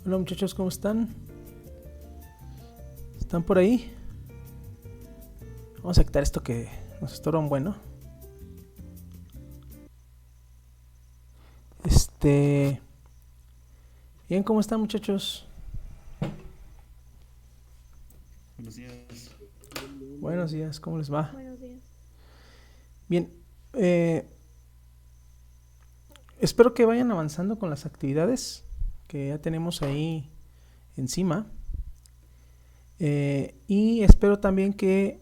Hola muchachos, ¿cómo están? ¿Están por ahí? Vamos a quitar esto que nos estorba un bueno. Bien, ¿cómo están muchachos? Buenos días. Bien, bien, Buenos bien. días, ¿cómo les va? Buenos días. Bien, espero que vayan avanzando con las actividades que ya tenemos ahí encima. Y espero también que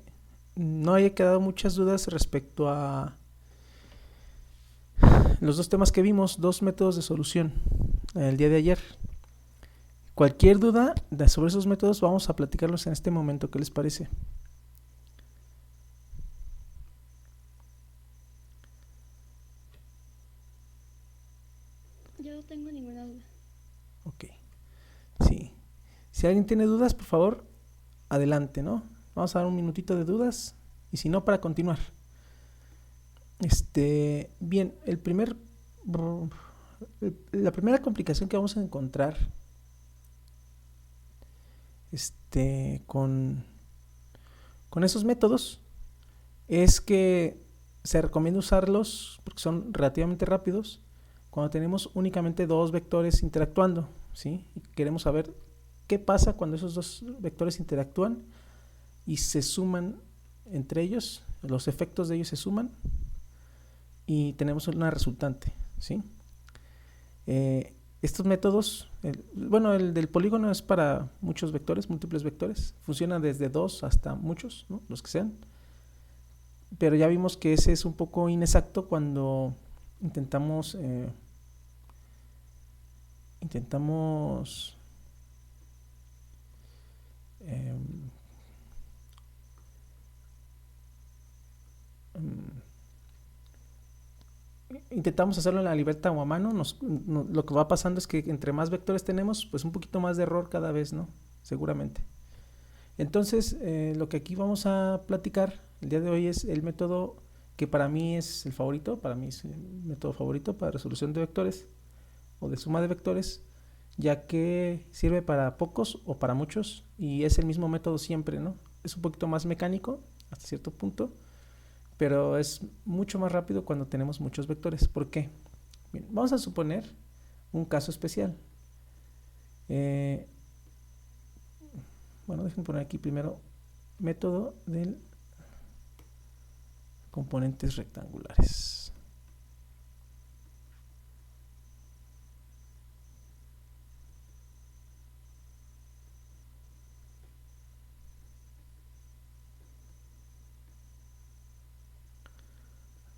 no haya quedado muchas dudas respecto a los dos temas que vimos, dos métodos de solución el día de ayer. Cualquier duda sobre esos métodos vamos a platicarlos en este momento, ¿qué les parece? Yo no tengo ninguna duda. Ok, sí. Si alguien tiene dudas, por favor, adelante, ¿no? Vamos a dar un minutito de dudas y si no, para continuar. Bien, la primera complicación que vamos a encontrar con esos métodos es que se recomienda usarlos porque son relativamente rápidos cuando tenemos únicamente dos vectores interactuando, ¿sí? Y queremos saber qué pasa cuando esos dos vectores interactúan y se suman entre ellos, los efectos de ellos se suman y tenemos una resultante, ¿sí? Estos métodos, el del polígono es para muchos vectores, múltiples vectores, funciona desde dos hasta muchos, ¿no? Los que sean, pero ya vimos que ese es un poco inexacto cuando intentamos intentamos eh, intentamos hacerlo en la libreta o a mano, lo que va pasando es que entre más vectores tenemos, pues un poquito más de error cada vez, ¿no? Seguramente. Entonces, lo que aquí vamos a platicar el día de hoy es el método que para mí es el favorito, para mí es el método favorito para resolución de vectores o de suma de vectores, ya que sirve para pocos o para muchos y es el mismo método siempre, ¿no? Es un poquito más mecánico hasta cierto punto, pero es mucho más rápido cuando tenemos muchos vectores. ¿Por qué? Bien, vamos a suponer un caso especial. Bueno, déjenme poner aquí primero método de componentes rectangulares.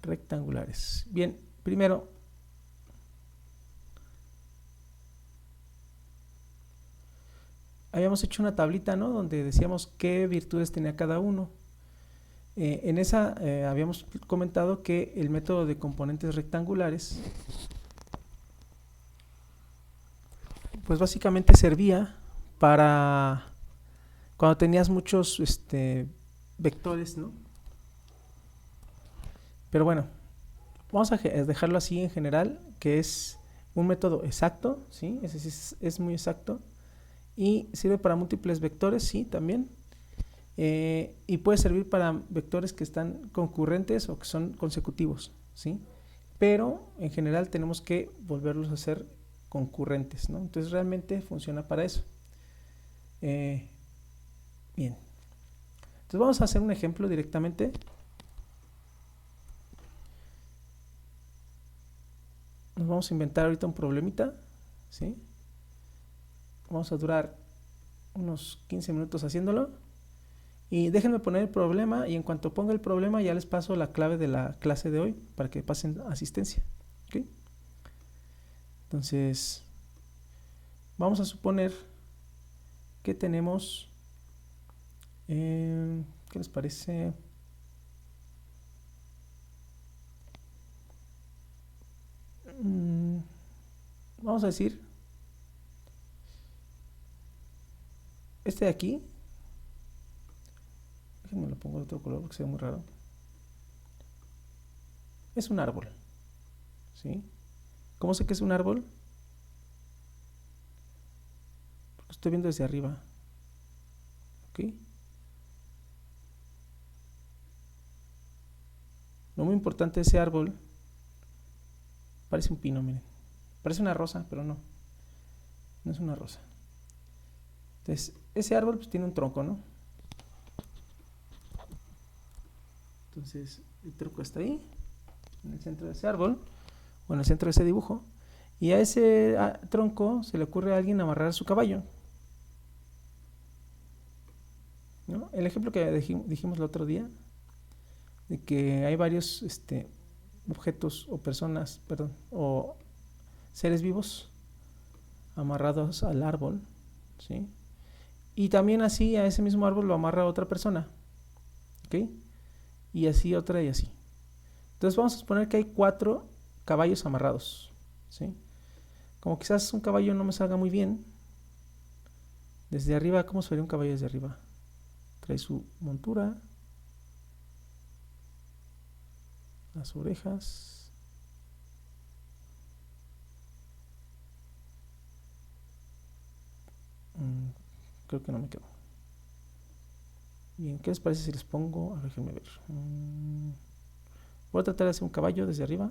Rectangulares. Bien, primero habíamos hecho una tablita, ¿no? Donde decíamos qué virtudes tenía cada uno. En esa habíamos comentado que el método de componentes rectangulares, pues básicamente servía para cuando tenías muchos vectores, ¿no? Pero bueno, vamos a dejarlo así en general, que es un método exacto, ¿sí? Ese sí es muy exacto. Y sirve para múltiples vectores, sí, también. Y puede servir para vectores que están concurrentes o que son consecutivos, ¿sí? Pero en general tenemos que volverlos a hacer concurrentes, ¿no? Entonces realmente funciona para eso. Bien. Entonces vamos a hacer un ejemplo directamente. Nos vamos a inventar ahorita un problemita, ¿sí? Vamos a durar unos 15 minutos haciéndolo. Y déjenme poner el problema y en cuanto ponga el problema ya les paso la clave de la clase de hoy para que pasen asistencia. ¿Okay? Entonces, vamos a suponer que tenemos, ¿qué les parece? Vamos a decir, este de aquí, déjenme lo pongo de otro color porque se ve muy raro, es un árbol, ¿sí? ¿Cómo sé que es un árbol? estoy viendo desde arriba. ¿Ok? Lo muy importante de ese árbol, parece un pino, miren. Parece una rosa, pero no. No es una rosa. Entonces, ese árbol pues tiene un tronco, ¿no? Entonces, el tronco está ahí, en el centro de ese árbol, o en el centro de ese dibujo. Y a ese tronco se le ocurre a alguien amarrar su caballo, ¿no? El ejemplo que dijimos el otro día, de que hay varios objetos o personas, perdón, o seres vivos amarrados al árbol, ¿sí? Y también así a ese mismo árbol lo amarra otra persona, ¿ok? Y así otra y así. Entonces vamos a suponer que hay 4 caballos amarrados, ¿sí? Como quizás un caballo no me salga muy bien, desde arriba, ¿cómo se vería un caballo desde arriba? Trae su montura, las orejas, creo que no me quedo. Bien, ¿qué les parece si les pongo? A ver, déjenme ver. Voy a tratar de hacer un caballo desde arriba.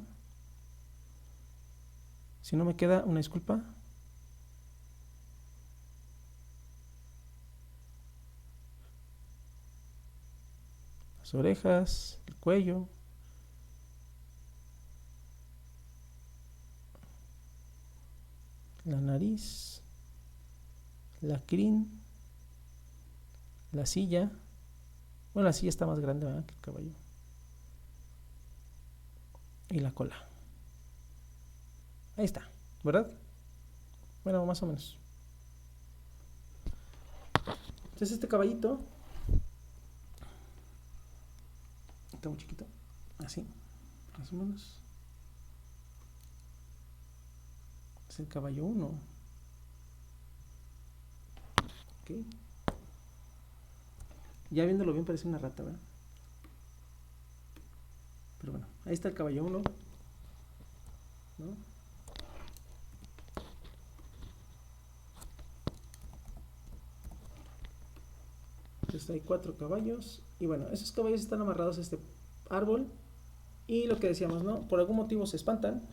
Si no me queda, una disculpa. Las orejas, el cuello, la nariz, la crin, la silla. Bueno, la silla está más grande, ¿verdad?, que el caballo. Y la cola. Ahí está, ¿verdad? Bueno, más o menos. Entonces este caballito está muy chiquito, así, más o menos. Es el caballo 1. Ok. Ya viéndolo bien parece una rata, ¿verdad? Pero bueno, ahí está el caballo 1, ¿no? Entonces hay 4 caballos. Y bueno, esos caballos están amarrados a este árbol. Y lo que decíamos, ¿no? Por algún motivo se espantan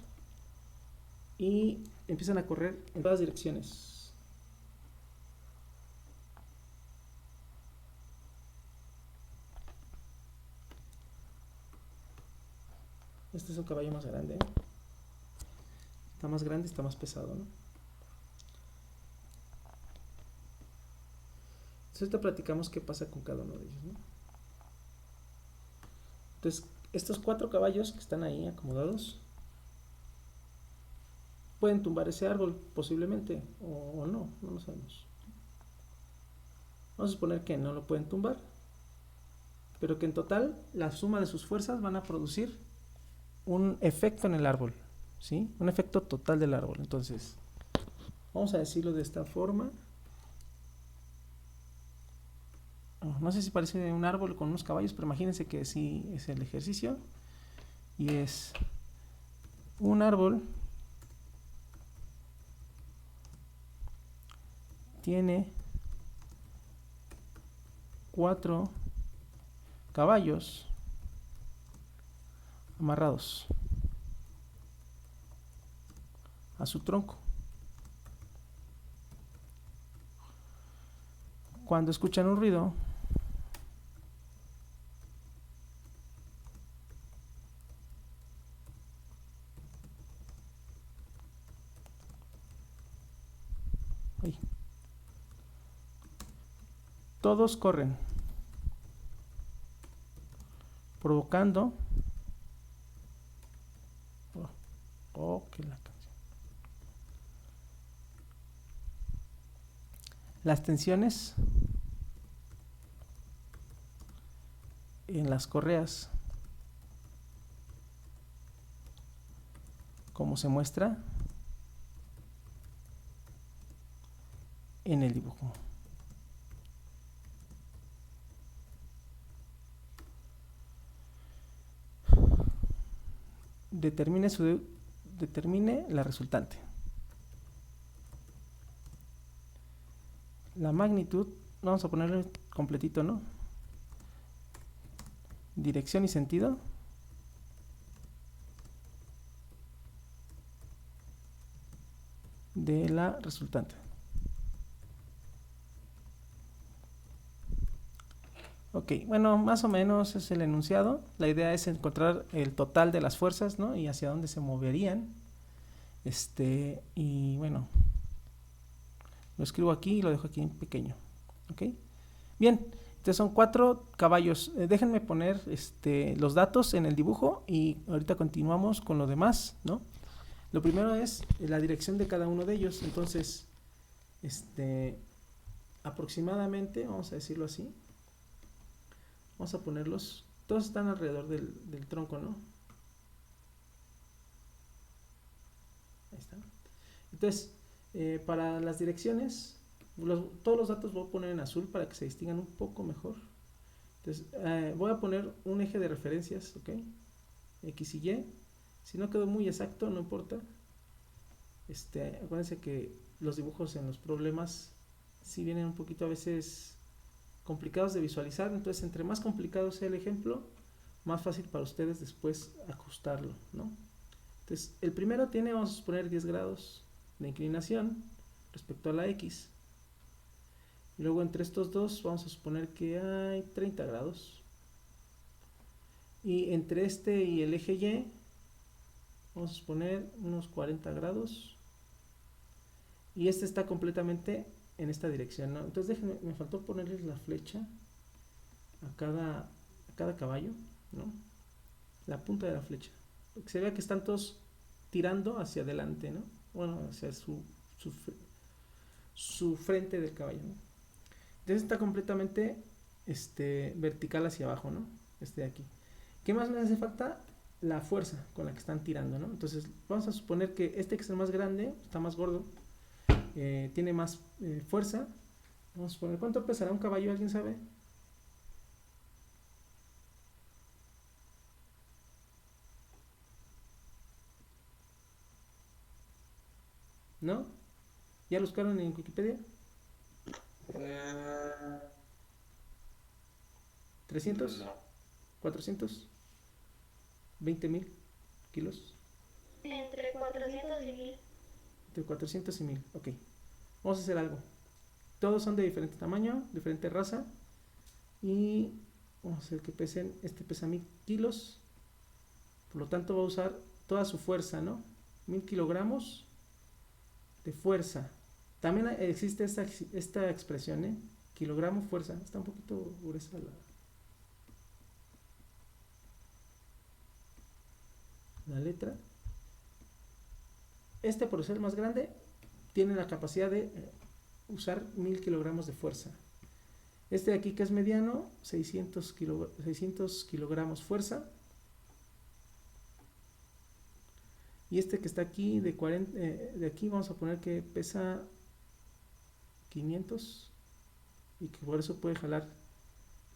y empiezan a correr en todas direcciones. Este es un caballo más grande, ¿eh? Está más grande, está más pesado, ¿no? Entonces ahorita platicamos qué pasa con cada uno de ellos, ¿no? Entonces, estos 4 caballos que están ahí acomodados pueden tumbar ese árbol posiblemente, o no, no lo sabemos. Vamos a suponer que no lo pueden tumbar, pero que en total la suma de sus fuerzas van a producir un efecto en el árbol, ¿sí? Un efecto total del árbol. Entonces, vamos a decirlo de esta forma. No sé si parece un árbol con unos caballos, pero imagínense que sí es el ejercicio. Y es un árbol tiene 4 caballos amarrados a su tronco. Cuando escuchan un ruido, todos corren, provocando que la canción, las tensiones en las correas, como se muestra en el dibujo. Determine la resultante. la magnitud, vamos a ponerle completito, ¿no? Dirección y sentido. De la resultante. Ok, bueno, más o menos es el enunciado. La idea es encontrar el total de las fuerzas, ¿no? Y hacia dónde se moverían. Y bueno, lo escribo aquí y lo dejo aquí en pequeño. Ok, bien, entonces son 4 caballos. Déjenme poner los datos en el dibujo y ahorita continuamos con lo demás, ¿no? Lo primero es la dirección de cada uno de ellos. Entonces, aproximadamente, vamos a decirlo así, vamos a ponerlos, todos están alrededor del tronco, ¿no? Ahí está. Entonces, para las direcciones, todos los datos voy a poner en azul para que se distingan un poco mejor. Entonces, voy a poner un eje de referencias, ¿ok? X y Y. Si no quedó muy exacto, no importa. Acuérdense que los dibujos en los problemas sí vienen un poquito a veces complicados de visualizar, entonces entre más complicado sea el ejemplo, más fácil para ustedes después ajustarlo, ¿no? Entonces, el primero tiene, vamos a suponer, 10 grados de inclinación respecto a la X. Y luego entre estos dos vamos a suponer que hay 30 grados. Y entre este y el eje Y vamos a suponer unos 40 grados. Y este está completamente en esta dirección, ¿no? Entonces déjenme, me faltó ponerles la flecha a cada caballo, ¿no? La punta de la flecha. Para que se vea que están todos tirando hacia adelante, ¿no? Bueno, hacia su frente del caballo, ¿no? Entonces está completamente vertical hacia abajo, ¿no? De aquí. ¿Qué más me hace falta? La fuerza con la que están tirando, ¿no? Entonces vamos a suponer que este que es el más grande, está más gordo, tiene más fuerza. Vamos a suponer, ¿cuánto pesará un caballo? ¿Alguien sabe? ¿No? ¿Ya lo buscaron en Wikipedia? 300, No. 400, 20.000 kilos. Entre 400 y 1000. Entre 400 y 1000, ok. Vamos a hacer algo. Todos son de diferente tamaño, diferente raza. Y vamos a hacer que pesen, pesa 1000 kilos. Por lo tanto va a usar toda su fuerza, ¿no? 1000 kilogramos de fuerza. También existe esta expresión, ¿eh? Kilogramo fuerza. Está un poquito gruesa la letra. Por ser más grande, tiene la capacidad de usar 1000 kilogramos de fuerza. De aquí que es mediano, 600 kilogramos fuerza. Y que está aquí de 40, de aquí vamos a poner que pesa 500 y que por eso puede jalar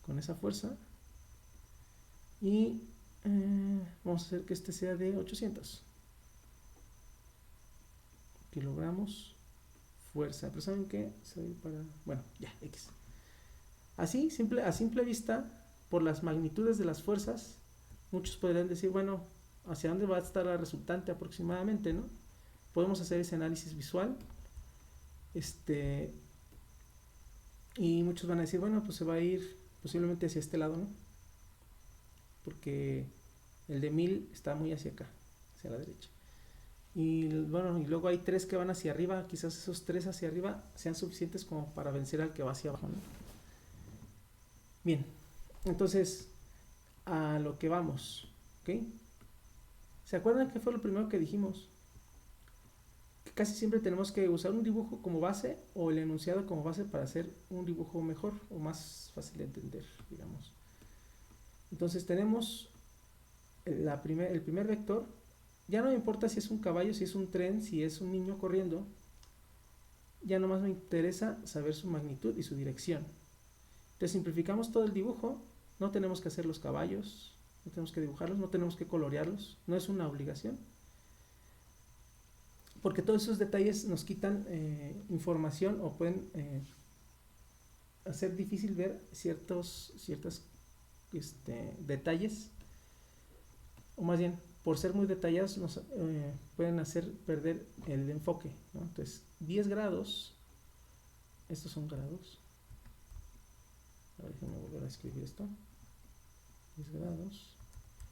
con esa fuerza. Y vamos a hacer que sea de 800 kilogramos fuerza. Pero ¿saben qué? Bueno, ya, X. Así, a simple vista, por las magnitudes de las fuerzas, muchos podrían decir, bueno, ¿hacia dónde va a estar la resultante aproximadamente, no? Podemos hacer ese análisis visual. Y muchos van a decir, bueno, pues se va a ir posiblemente hacia este lado, ¿no? Porque el de 1000 está muy hacia acá, hacia la derecha. Y bueno, y luego hay 3 que van hacia arriba, quizás esos 3 hacia arriba sean suficientes como para vencer al que va hacia abajo, ¿no? Bien, entonces a lo que vamos, ¿ok? ¿Se acuerdan qué fue lo primero que dijimos? Que casi siempre tenemos que usar un dibujo como base o el enunciado como base para hacer un dibujo mejor o más fácil de entender, digamos. Entonces tenemos el primer vector. Ya no me importa si es un caballo, si es un tren, si es un niño corriendo. Ya nomás me interesa saber su magnitud y su dirección. Entonces simplificamos todo el dibujo. No tenemos que hacer los caballos, no tenemos que dibujarlos, no tenemos que colorearlos. No es una obligación. Porque todos esos detalles nos quitan información o pueden hacer difícil ver ciertos detalles, o más bien, por ser muy detallados, nos pueden hacer perder el enfoque, ¿no? Entonces, 10 grados, estos son grados. A ver, déjenme volver a escribir esto. 10 grados.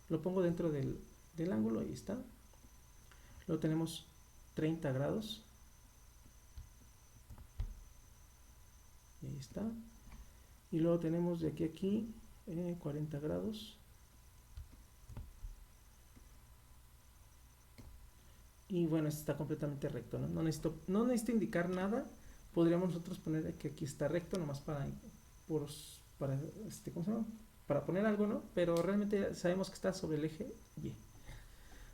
Lo pongo dentro del ángulo, ahí está. Luego tenemos 30 grados. Y ahí está. Y luego tenemos de aquí a aquí 40 grados. Y bueno, este está completamente recto, ¿no? No necesito indicar nada. Podríamos nosotros poner que aquí está recto, nomás para ¿cómo se llama? Para poner algo, ¿no? Pero realmente sabemos que está sobre el eje Y.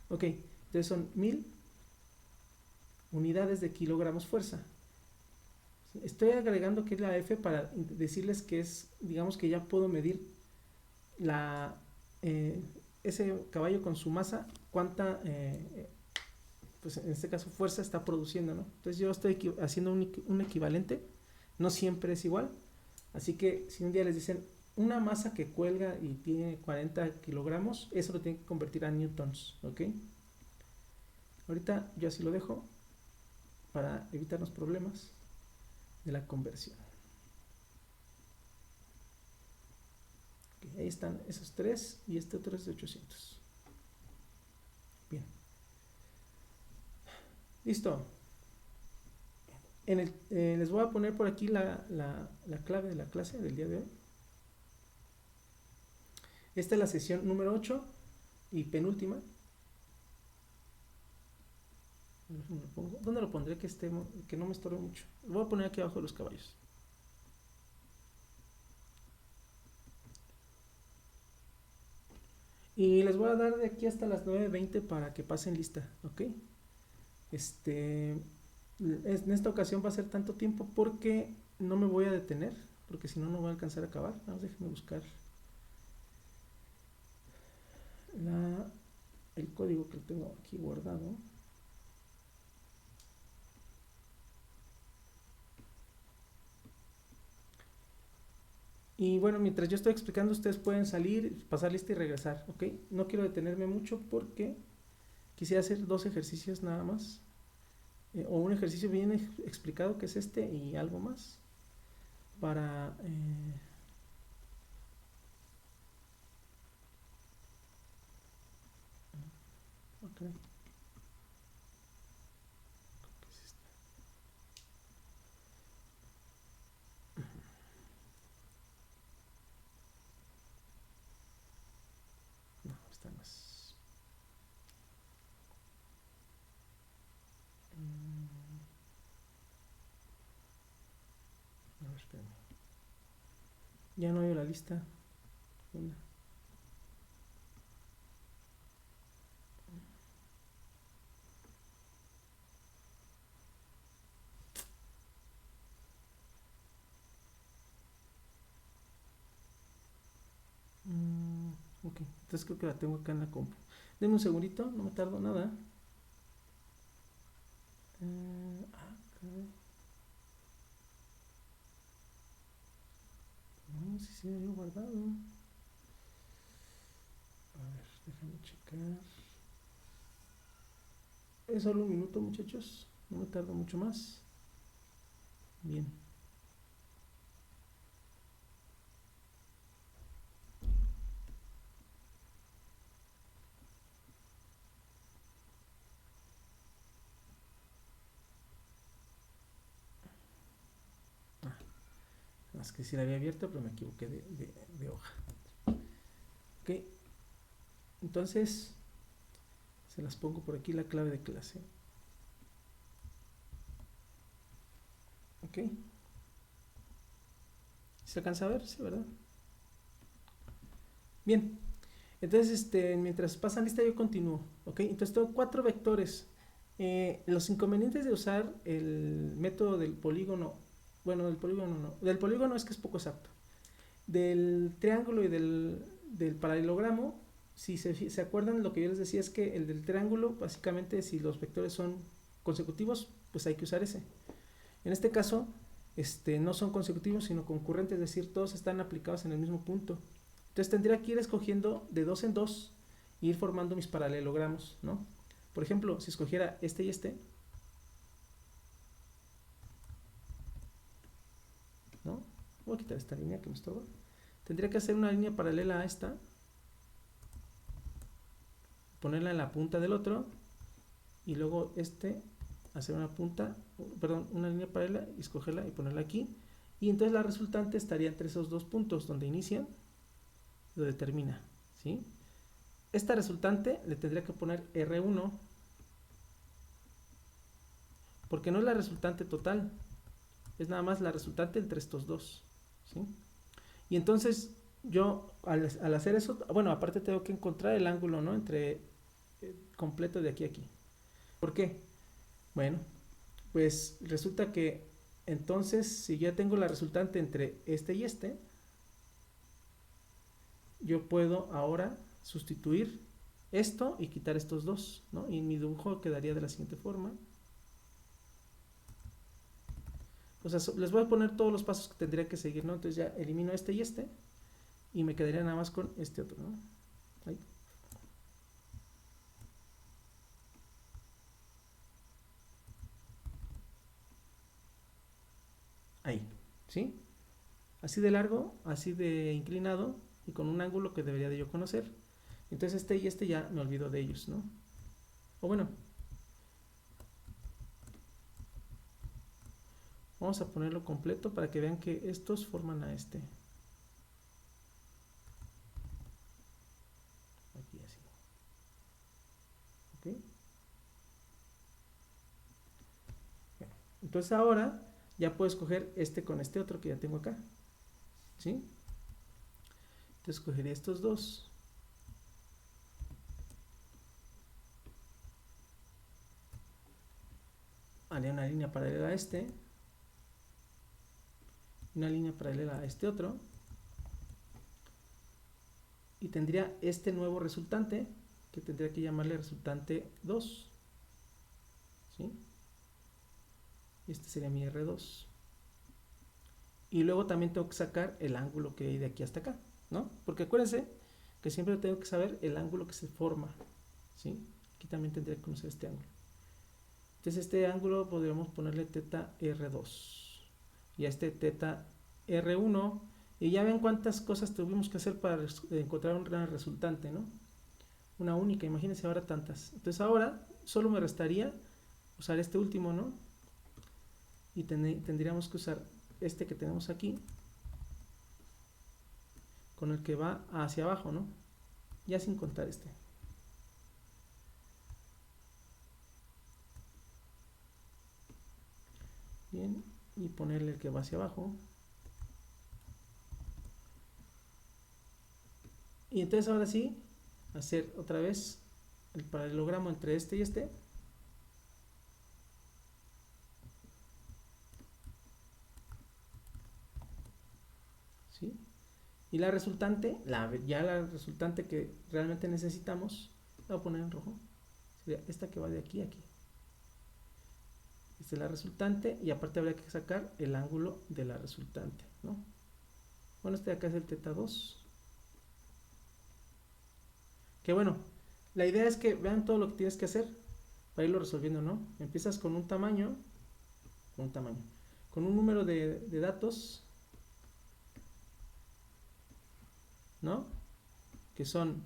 Ok, entonces son 1000 unidades de kilogramos fuerza. Estoy agregando que es la F para decirles que es, digamos que ya puedo medir ese caballo con su masa, cuánta, pues en este caso fuerza está produciendo, ¿no? Entonces yo estoy haciendo un equivalente, no siempre es igual, así que si un día les dicen una masa que cuelga y tiene 40 kilogramos, eso lo tienen que convertir a newtons, ¿ok? Ahorita yo así lo dejo para evitarnos problemas de la conversión. Okay, ahí están esos tres y este otro es de 800. Bien. Listo. Les voy a poner por aquí la clave de la clase del día de hoy. Esta es la sesión número 8 y penúltima. ¿Dónde lo pondré que no me estorbe mucho? Lo voy a poner aquí abajo de los caballos. Y les voy a dar de aquí hasta las 9:20 para que pasen lista, ¿ok? En esta ocasión va a ser tanto tiempo porque no me voy a detener, porque si no, no voy a alcanzar a acabar. Vamos, déjenme buscar el código que tengo aquí guardado. Y bueno, mientras yo estoy explicando, ustedes pueden salir, pasar lista y regresar, ¿ok? No quiero detenerme mucho porque quisiera hacer 2 ejercicios nada más. O un ejercicio bien explicado que es este y algo más. Para... okay. No, está más. A ver, espérame. Ya no hay la lista. ¿Dónde? Ok, entonces creo que la tengo acá en la compu. Denme un segundito, no me tardo nada. Caray. No, si se había guardado. A ver, déjame checar. Es solo un minuto, muchachos. No me tardo mucho más. Bien. Más que si la había abierto, pero me equivoqué de hoja. Ok. Entonces, se las pongo por aquí la clave de clase. Ok. ¿Se alcanza a ver? Sí, ¿verdad? Bien. Entonces, mientras pasan lista, yo continúo. Ok. Entonces, tengo 4 vectores. Los inconvenientes de usar el método del polígono, bueno, del polígono no, del polígono es que es poco exacto. Del triángulo y del paralelogramo, si se acuerdan, lo que yo les decía es que el del triángulo, básicamente, si los vectores son consecutivos, pues hay que usar ese. En este caso, no son consecutivos sino concurrentes, es decir, todos están aplicados en el mismo punto. Entonces tendría que ir escogiendo de dos en dos e ir formando mis paralelogramos, ¿no? Por ejemplo, si escogiera este y este, ¿no? Voy a quitar esta línea que me estorba. Tendría que hacer una línea paralela a esta, ponerla en la punta del otro, y luego hacer una punta, perdón, una línea paralela, y escogerla y ponerla aquí, y entonces la resultante estaría entre esos dos puntos, donde inician y donde termina, ¿sí? Esta resultante le tendría que poner R1, porque no es la resultante total, es nada más la resultante entre estos dos, ¿sí? Y entonces yo al hacer eso, bueno, aparte tengo que encontrar el ángulo, ¿no? Entre completo de aquí a aquí. ¿Por qué? Bueno, pues resulta que entonces si ya tengo la resultante entre este y este, yo puedo ahora sustituir esto y quitar estos dos, ¿no? Y mi dibujo quedaría de la siguiente forma. O sea, les voy a poner todos los pasos que tendría que seguir, ¿no? Entonces ya elimino este y me quedaría nada más con este otro, ¿no? Ahí. Ahí, ¿sí? Así de largo, así de inclinado y con un ángulo que debería de yo conocer. Entonces este y este ya me olvido de ellos, ¿no? O bueno, vamos a ponerlo completo para que vean que estos forman a este. Aquí así. ¿Ok? Bueno, entonces ahora ya puedo escoger este con este otro que ya tengo acá. ¿Sí? Entonces escogería estos dos. Haría una línea paralela a este. Una línea paralela a este otro. Y tendría este nuevo resultante, que tendría que llamarle resultante 2. ¿Sí? Este sería mi R2. Y luego también tengo que sacar el ángulo que hay de aquí hasta acá, ¿no? Porque acuérdense que siempre tengo que saber el ángulo que se forma, ¿sí? Aquí también tendría que conocer este ángulo. Entonces este ángulo podríamos ponerle teta R2 y a este teta R1, y ya ven cuántas cosas tuvimos que hacer para encontrar una resultante, ¿no? Una única, imagínense ahora tantas. Entonces ahora solo me restaría usar este último, ¿no? Y tendríamos que usar este que tenemos aquí con el que va hacia abajo, ¿no? Ya sin contar este. Bien, y ponerle el que va hacia abajo. Y entonces ahora sí, hacer otra vez el paralelogramo entre este y este. ¿Sí? Y la resultante, ya la resultante que realmente necesitamos, la voy a poner en rojo. Sería esta que va de aquí a aquí. Esta es la resultante y aparte habría que sacar el ángulo de la resultante, ¿no? Bueno, este de acá es el teta 2. Que bueno, la idea es que vean todo lo que tienes que hacer para irlo resolviendo, ¿no? Empiezas con un tamaño, con un número de datos, ¿no? Que son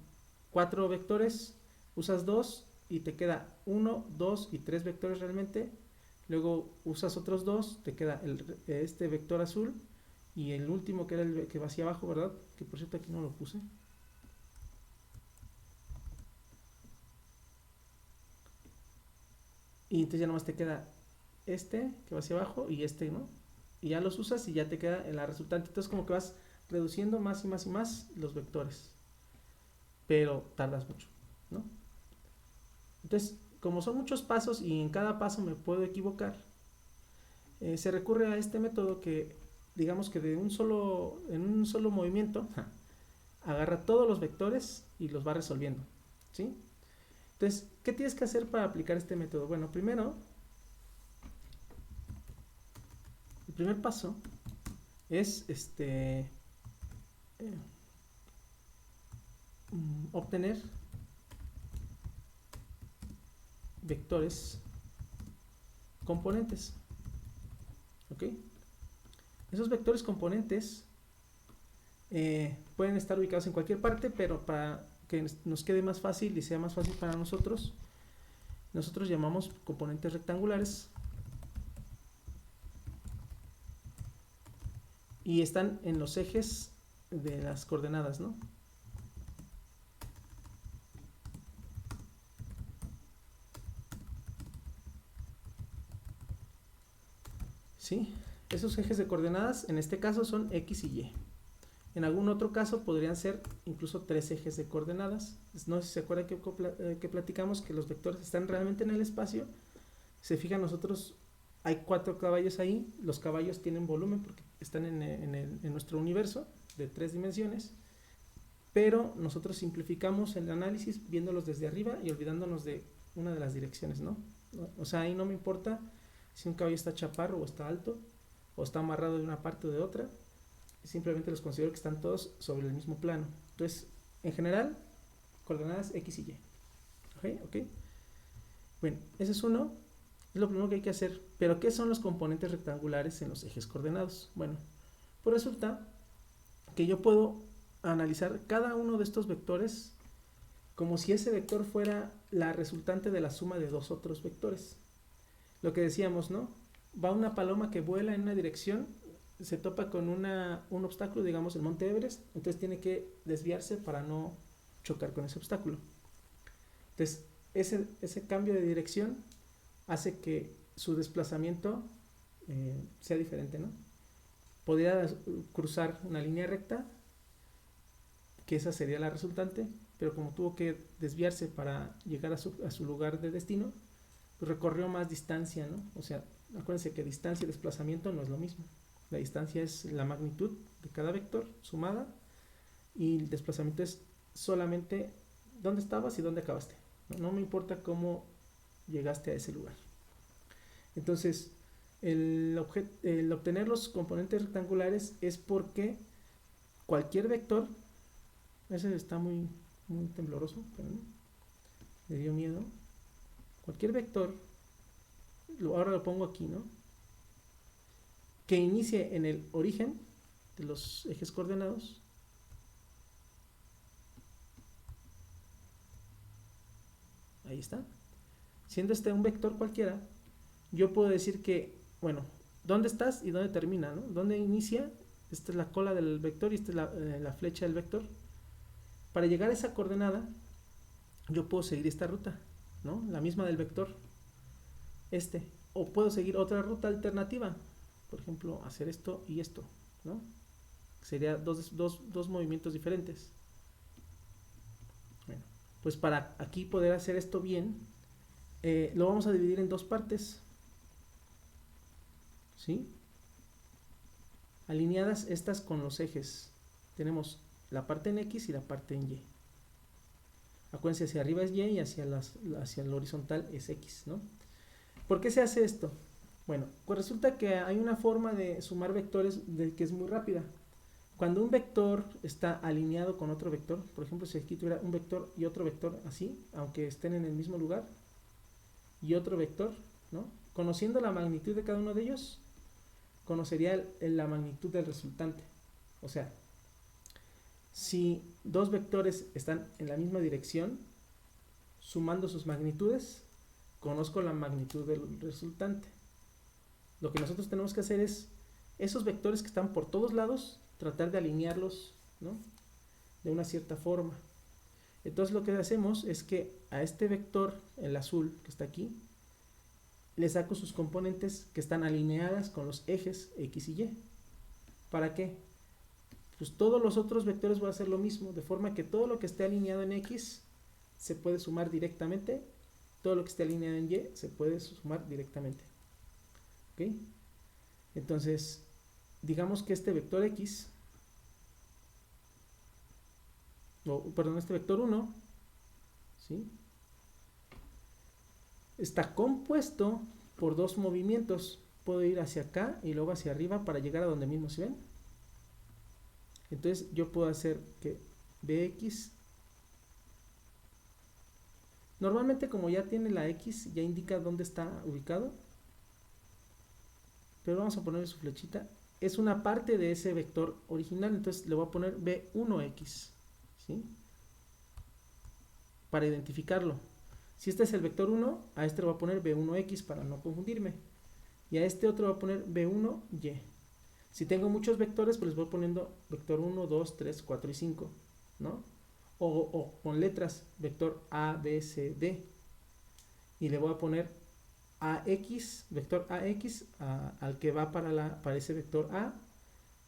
4 vectores, usas 2 y te queda 1, 2 y 3 vectores realmente. Luego usas otros 2, te queda este vector azul y el último que era el que va hacia abajo, ¿verdad? Que por cierto aquí no lo puse. Y entonces ya nomás te queda este que va hacia abajo y este, ¿no? Y ya los usas y ya te queda en la resultante. Entonces como que vas reduciendo más y más y más los vectores. Pero tardas mucho, ¿no? Entonces, como son muchos pasos y en cada paso me puedo equivocar, se recurre a este método que, digamos que en un solo movimiento, agarra todos los vectores y los va resolviendo, ¿sí? Entonces, ¿qué tienes que hacer para aplicar este método? Bueno, primero El primer paso es obtener vectores componentes. ¿Ok? Esos vectores componentes pueden estar ubicados en cualquier parte, pero para que nos quede más fácil y sea más fácil para nosotros llamamos componentes rectangulares y están en los ejes de las coordenadas, ¿no? ¿Sí? Esos ejes de coordenadas en este caso son X y Y. En algún otro caso podrían ser incluso 3 ejes de coordenadas. No sé si se acuerdan que platicamos que los vectores están realmente en el espacio. Se fijan, nosotros hay 4 caballos ahí. Los caballos tienen volumen porque están en nuestro universo de 3 dimensiones. Pero nosotros simplificamos el análisis viéndolos desde arriba y olvidándonos de una de las direcciones, ¿no? O sea, ahí no me importa si un caballo está chaparro o está alto, o está amarrado de una parte o de otra. Simplemente los considero que están todos sobre el mismo plano. Entonces, en general, coordenadas X y Y. ¿Ok? Bueno, ese es uno. Es lo primero que hay que hacer. Pero, ¿qué son los componentes rectangulares en los ejes coordenados? Bueno, pues resulta que yo puedo analizar cada uno de estos vectores como si ese vector fuera la resultante de la suma de dos otros vectores. Lo que decíamos, ¿no? Va una paloma que vuela en una dirección, se topa con un obstáculo, digamos el Monte Everest, entonces tiene que desviarse para no chocar con ese obstáculo. Entonces, ese cambio de dirección hace que su desplazamiento sea diferente, ¿no? Podría cruzar una línea recta, que esa sería la resultante, pero como tuvo que desviarse para llegar a su lugar de destino, pues recorrió más distancia, ¿no? O sea, acuérdense que distancia y desplazamiento no es lo mismo. La distancia es la magnitud de cada vector sumada y el desplazamiento es solamente dónde estabas y dónde acabaste. No me importa cómo llegaste a ese lugar. Entonces, el obtener los componentes rectangulares es porque cualquier vector, ese está muy tembloroso, pero no, me dio miedo. Cualquier vector, ahora lo pongo aquí, ¿no? Que inicie en el origen de los ejes coordenados, ahí está, siendo este un vector cualquiera, yo puedo decir que, bueno, ¿dónde estás y dónde termina, ¿no? ¿Dónde inicia? Esta es la cola del vector y esta es la flecha del vector. Para llegar a esa coordenada, yo puedo seguir esta ruta, ¿no? La misma del vector, o puedo seguir otra ruta alternativa, por ejemplo, hacer esto y esto, ¿no? Sería dos movimientos diferentes. Bueno, pues para aquí poder hacer esto bien, lo vamos a dividir en dos partes, ¿sí? Alineadas estas con los ejes. Tenemos la parte en X y la parte en Y. Acuérdense, hacia arriba es Y y hacia el horizontal es X, ¿no? ¿Por qué se hace esto? Bueno, pues resulta que hay una forma de sumar vectores que es muy rápida. Cuando un vector está alineado con otro vector, por ejemplo, si aquí tuviera un vector y otro vector así, aunque estén en el mismo lugar, y otro vector, ¿no? Conociendo la magnitud de cada uno de ellos, conocería la magnitud del resultante. O sea, si dos vectores están en la misma dirección, sumando sus magnitudes, conozco la magnitud del resultante. Lo que nosotros tenemos que hacer es, esos vectores que están por todos lados, tratar de alinearlos, ¿no? De una cierta forma. Entonces lo que hacemos es que a este vector, el azul que está aquí, le saco sus componentes que están alineadas con los ejes X y Y. ¿Para qué? Pues todos los otros vectores van a hacer lo mismo, de forma que todo lo que esté alineado en X se puede sumar directamente, todo lo que esté alineado en Y se puede sumar directamente. ¿Ok? Entonces, digamos que este vector X, este vector 1, ¿sí? Está compuesto por dos movimientos. puedo ir hacia acá y luego hacia arriba para llegar a donde mismo, ¿se ven? Entonces yo puedo hacer que Bx, normalmente como ya tiene la X, ya indica dónde está ubicado, pero vamos a ponerle su flechita, es una parte de ese vector original, entonces le voy a poner B1X, ¿sí? Para identificarlo. Si este es el vector 1, a este le voy a poner B1X para no confundirme, y a este otro le voy a poner B1Y. Si tengo muchos vectores, pues les voy poniendo vector 1, 2, 3, 4 y 5, ¿no? O con letras, vector A, B, C, D. Y le voy a poner AX, vector AX al que va para ese vector A,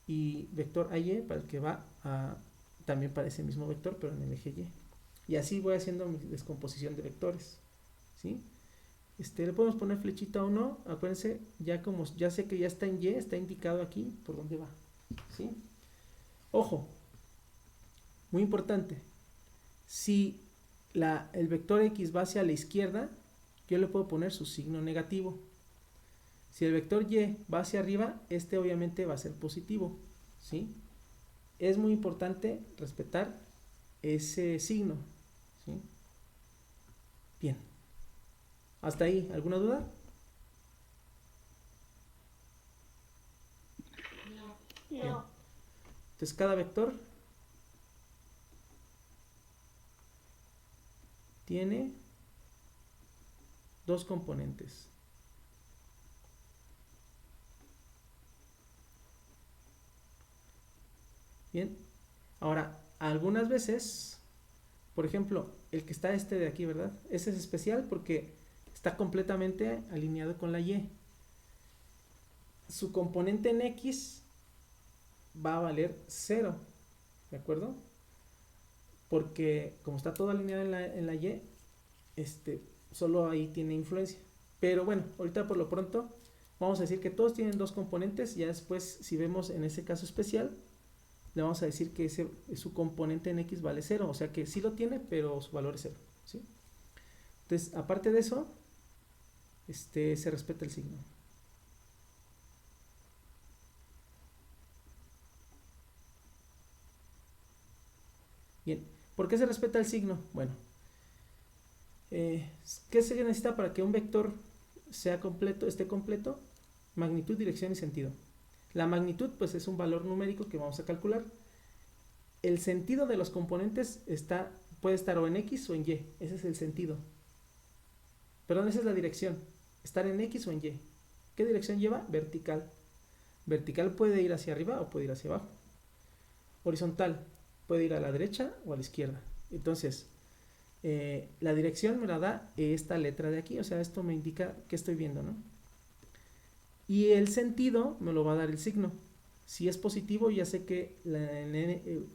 y vector AY para el que va también para ese mismo vector, pero en el eje Y. Y así voy haciendo mi descomposición de vectores, ¿sí? Le podemos poner flechita o no, acuérdense, ya sé que ya está en Y, está indicado aquí por dónde va, ¿sí? Ojo, muy importante, si el vector X va hacia la izquierda, yo le puedo poner su signo negativo. Si el vector Y va hacia arriba, este obviamente va a ser positivo, ¿sí? Es muy importante respetar ese signo, ¿sí? Bien. ¿Hasta ahí? ¿Alguna duda? Bien. No. Entonces cada vector tiene dos componentes. Bien. Ahora, algunas veces, por ejemplo, el que está de aquí, ¿verdad? Ese es especial porque está completamente alineado con la Y. Su componente en X va a valer 0, ¿de acuerdo? Porque como está todo alineado en la Y, solo ahí tiene influencia. Pero bueno, ahorita por lo pronto vamos a decir que todos tienen dos componentes. Ya después, si vemos en ese caso especial, le vamos a decir que su componente en X vale 0. O sea que sí lo tiene, pero su valor es 0, ¿sí? Entonces, aparte de eso, se respeta el signo. Bien, ¿por qué se respeta el signo? Bueno, ¿qué se necesita para que un vector esté completo? Magnitud, dirección y sentido. La magnitud, pues, es un valor numérico que vamos a calcular. El sentido de los componentes puede estar o en X o en Y. Ese es el sentido. Perdón, esa es la dirección. Estar en X o en Y. ¿Qué dirección lleva? Vertical. Vertical puede ir hacia arriba o puede ir hacia abajo. Horizontal puede ir a la derecha o a la izquierda. Entonces, la dirección me la da esta letra de aquí. O sea, esto me indica que estoy viendo, ¿no? Y el sentido me lo va a dar el signo. Si es positivo, ya sé que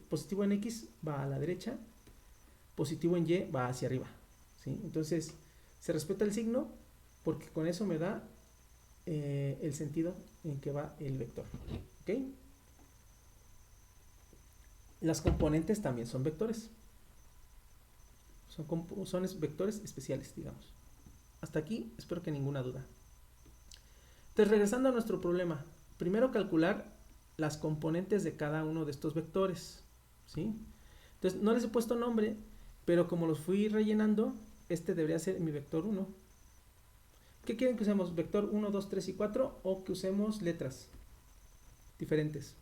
positivo en X va a la derecha, positivo en Y va hacia arriba, ¿sí? Entonces, se respeta el signo porque con eso me da el sentido en que va el vector, ¿ok? Las componentes también son vectores. Son vectores especiales, digamos. Hasta aquí, espero que ninguna duda. Entonces, regresando a nuestro problema, primero calcular las componentes de cada uno de estos vectores, ¿sí? Entonces, no les he puesto nombre, pero como los fui rellenando, debería ser mi vector 1. ¿Qué quieren que usemos? ¿Vector 1, 2, 3 y 4? ¿O que usemos letras diferentes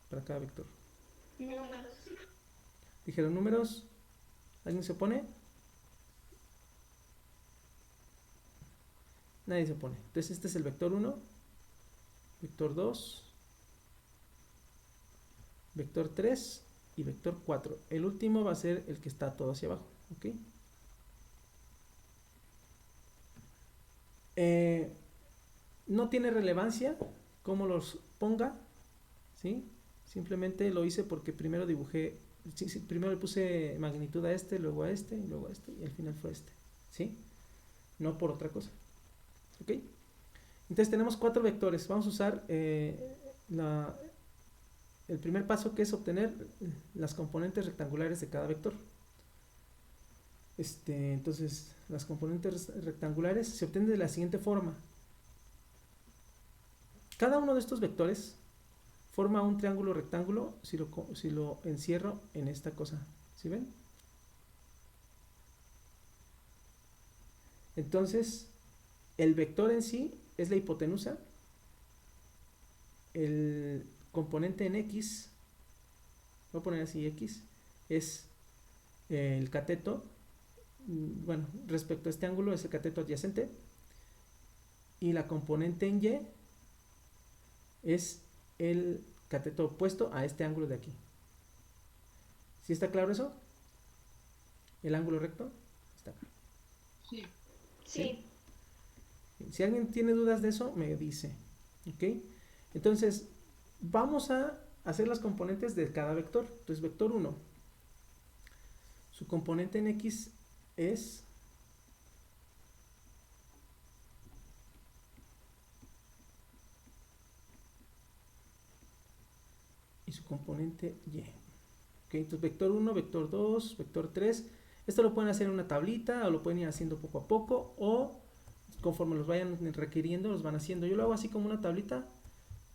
para cada vector? Números. ¿Dijeron números? ¿Alguien se opone? Nadie se opone. Entonces este es el vector 1, vector 2, vector 3 y vector 4. El último va a ser el que está todo hacia abajo, ¿ok? No tiene relevancia cómo los ponga, ¿sí? Simplemente lo hice porque primero dibujé, primero le puse magnitud a luego a y luego a y al final fue ¿sí? No por otra cosa, ¿ok? Entonces tenemos 4 vectores. Vamos a usar el primer paso, que es obtener las componentes rectangulares de cada vector. Entonces las componentes rectangulares se obtienen de la siguiente forma. Cada uno de estos vectores forma un triángulo rectángulo si lo encierro en esta cosa. ¿Sí ven? Entonces, el vector en sí es la hipotenusa. El componente en X, voy a poner así X, es el cateto. Bueno, respecto a este ángulo es el cateto adyacente. Y la componente en Y es el cateto opuesto a este ángulo de aquí. ¿Sí está claro eso? ¿El ángulo recto? Está acá. Sí. Sí. Si alguien tiene dudas de eso, me dice. ¿Ok? Entonces, vamos a hacer las componentes de cada vector. Entonces, vector 1. Su componente en X es... y su componente Y. ¿Ok? Entonces, vector 1, vector 2, vector 3. Esto lo pueden hacer en una tablita o lo pueden ir haciendo poco a poco o conforme los vayan requiriendo, los van haciendo. Yo lo hago así como una tablita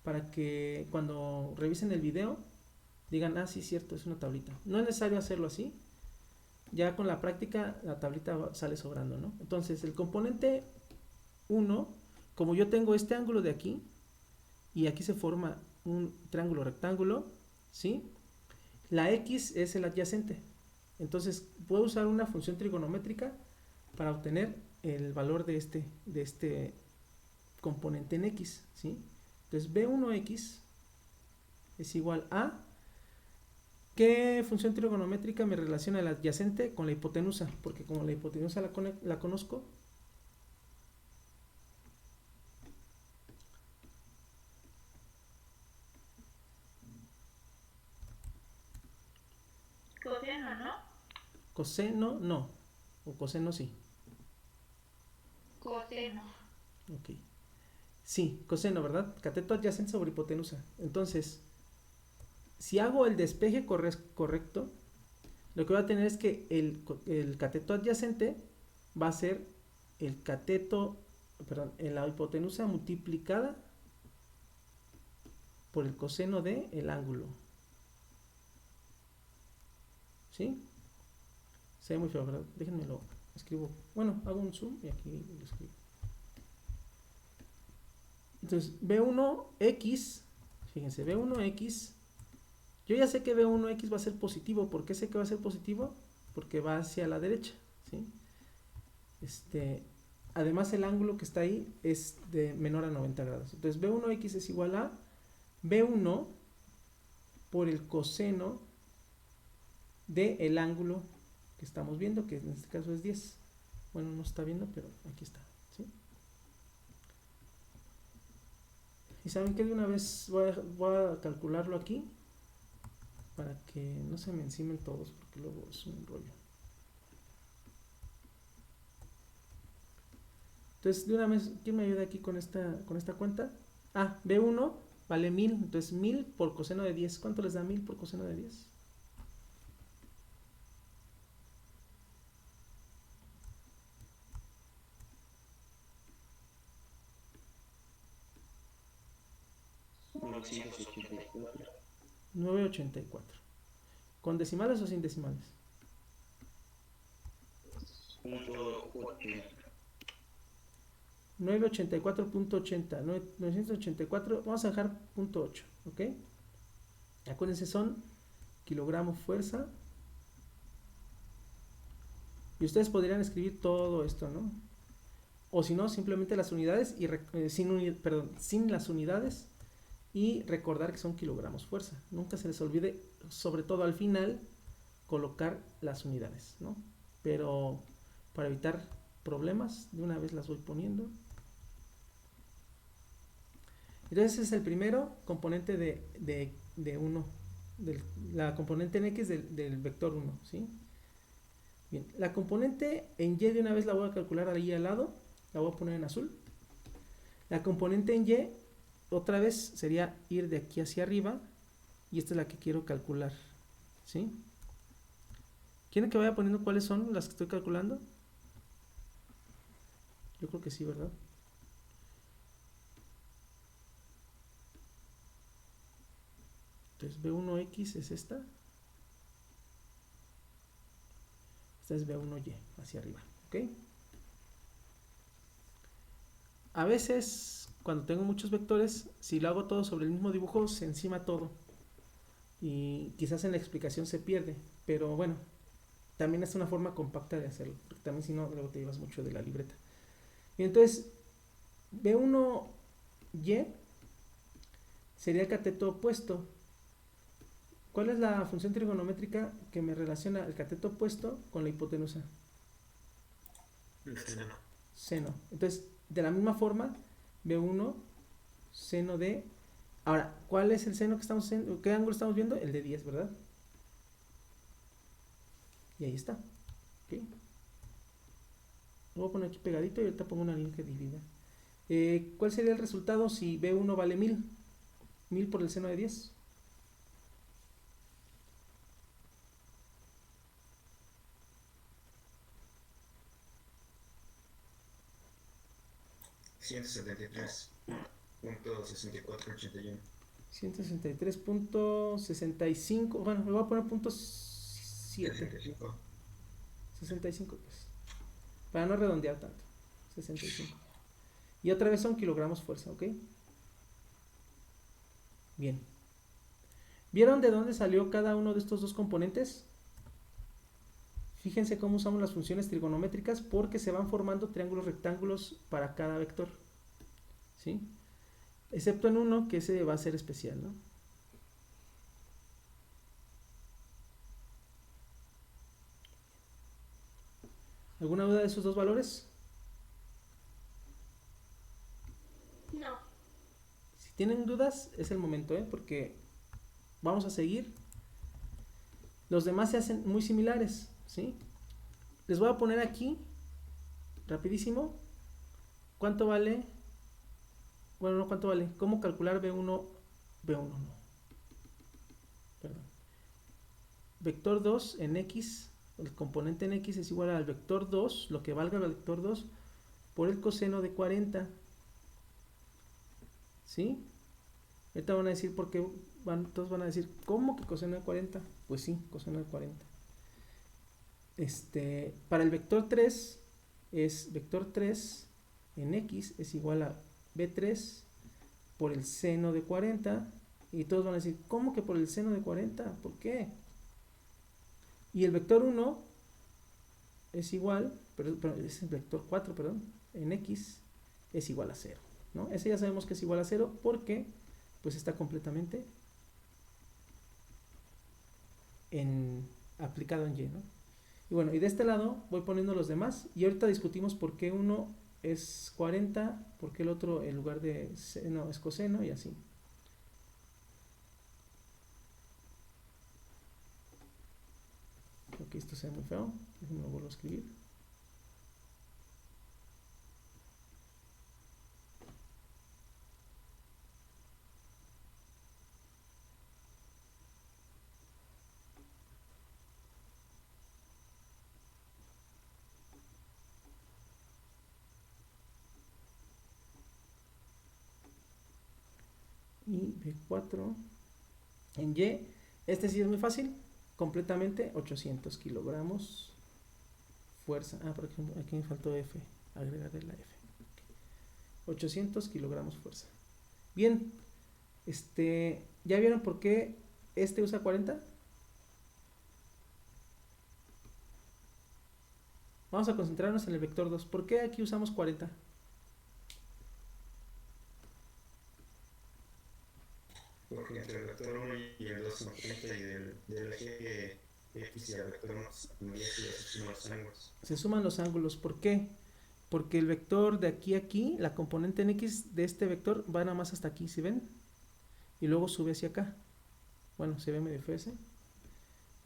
para que cuando revisen el video digan, ah, sí, cierto, es una tablita. No es necesario hacerlo así. Ya con la práctica la tablita sale sobrando, ¿no? Entonces, el componente 1, como yo tengo este ángulo de aquí y aquí se forma un triángulo rectángulo, ¿sí? La X es el adyacente. Entonces, puedo usar una función trigonométrica para obtener el valor de este componente en X, ¿sí? Entonces, B1X es igual a... ¿Qué función trigonométrica me relaciona el adyacente con la hipotenusa? Porque como la hipotenusa la conozco, Coseno, ¿no? coseno no, o coseno sí. Coseno. Ok. Sí, coseno, ¿verdad? Cateto adyacente sobre hipotenusa. Entonces, si hago el despeje correcto, lo que voy a tener es que el cateto adyacente va a ser el cateto, perdón, la hipotenusa multiplicada por el coseno de el ángulo. ¿Sí? Se ve muy feo, ¿verdad? Déjenme lo escribo. Bueno, hago un zoom y aquí lo escribo. Entonces, B1X, fíjense, B1X, yo ya sé que B1X va a ser positivo. ¿Por qué sé que va a ser positivo? Porque va hacia la derecha, ¿sí? Además, el ángulo que está ahí es de menor a 90 grados. Entonces, B1X es igual a B1 por el coseno del ángulo que estamos viendo, que en este caso es 10. Bueno, no se está viendo, pero aquí está, ¿sí? Y saben que de una vez voy a calcularlo aquí para que no se me encimen todos, porque luego es un rollo. Entonces, de una vez, ¿quién me ayuda aquí con esta cuenta? Ah, B1 vale 1000, entonces 1000 por coseno de 10. ¿Cuánto les da 1000 por coseno de 10? $984. 984. ¿Con decimales o sin decimales? .80. 984.80, 984, vamos a dejar .8, ¿ok? Acuérdense, son kilogramo fuerza. Y ustedes podrían escribir todo esto, ¿no? O si no, simplemente las unidades y sin las unidades y recordar que son kilogramos fuerza. Nunca se les olvide, sobre todo al final, colocar las unidades, ¿no? Pero para evitar problemas, de una vez las voy poniendo. Entonces ese es el primero componente de 1, la componente en X del vector 1, ¿sí? Bien, la componente en Y de una vez la voy a calcular ahí al lado, la voy a poner en azul. La componente en Y, otra vez sería ir de aquí hacia arriba, y esta es la que quiero calcular, ¿sí? ¿Quieren que vaya poniendo cuáles son las que estoy calculando? Yo creo que sí, ¿verdad? Entonces B1X es esta. Esta es B1Y, hacia arriba, ¿ok? A veces, cuando tengo muchos vectores, si lo hago todo sobre el mismo dibujo, se encima todo. Y quizás en la explicación se pierde, pero bueno, también es una forma compacta de hacerlo, porque también si no, luego te llevas mucho de la libreta. Y entonces, B1Y sería el cateto opuesto. ¿Cuál es la función trigonométrica que me relaciona el cateto opuesto con la hipotenusa? El seno. Seno. Entonces, de la misma forma, B1, seno de... Ahora, ¿cuál es el seno que estamos haciendo? ¿Qué ángulo estamos viendo? El de 10, ¿verdad? Y ahí está. ¿Okay? Lo voy a poner aquí pegadito y ahorita pongo una línea que divida. ¿Cuál sería el resultado si B1 vale 1000? 1000 por el seno de 10. 173.6481. 163.65. Bueno, le voy a poner punto 7. 75. 65, pues. Para no redondear tanto. 65. Y otra vez son kilogramos fuerza, ¿ok? Bien. ¿Vieron de dónde salió cada uno de estos dos componentes? Fíjense cómo usamos las funciones trigonométricas porque se van formando triángulos rectángulos para cada vector. ¿Sí? Excepto en uno que ese va a ser especial, ¿no? ¿Alguna duda de esos dos valores? No. Si tienen dudas, es el momento, porque vamos a seguir. Los demás se hacen muy similares, ¿sí? Les voy a poner aquí, rapidísimo, ¿cuánto vale? Bueno, no, ¿cuánto vale? ¿Cómo calcular B1? B1 no. Perdón. Vector 2 en X, el componente en X es igual al vector 2, lo que valga el vector 2, por el coseno de 40. ¿Sí? Ahorita van a decir por qué, todos van a decir, ¿cómo que coseno de 40? Pues sí, coseno de 40. Para el vector 3 es vector 3 en X es igual a B3 por el seno de 40, y todos van a decir, ¿cómo que por el seno de 40? ¿Por qué? Y el vector 1 es igual, pero es el vector 4, perdón, en X es igual a 0, ¿no? Ese ya sabemos que es igual a 0 porque pues está completamente aplicado en Y, ¿no? Y bueno, y de este lado voy poniendo los demás y ahorita discutimos por qué uno es 40, por qué el otro en lugar de seno es coseno y así. Creo que esto se ve muy feo, déjenme lo vuelvo a escribir. Y B4 en Y, este sí es muy fácil, completamente 800 kilogramos fuerza. Por ejemplo, aquí me faltó F, agregarle la F. 800 kilogramos fuerza. Bien, ¿ya vieron por qué este usa 40? Vamos a concentrarnos en el vector 2. ¿Por qué aquí usamos 40? Porque entre el vector 1 y el 2 son 30 y del eje X y el vector 1 y se suman los ángulos. Se suman los ángulos. ¿Por qué? Porque el vector de aquí a aquí, la componente en X de este vector va nada más hasta aquí, ¿sí ven? Y luego sube hacia acá. Bueno, se ve medio feo ese.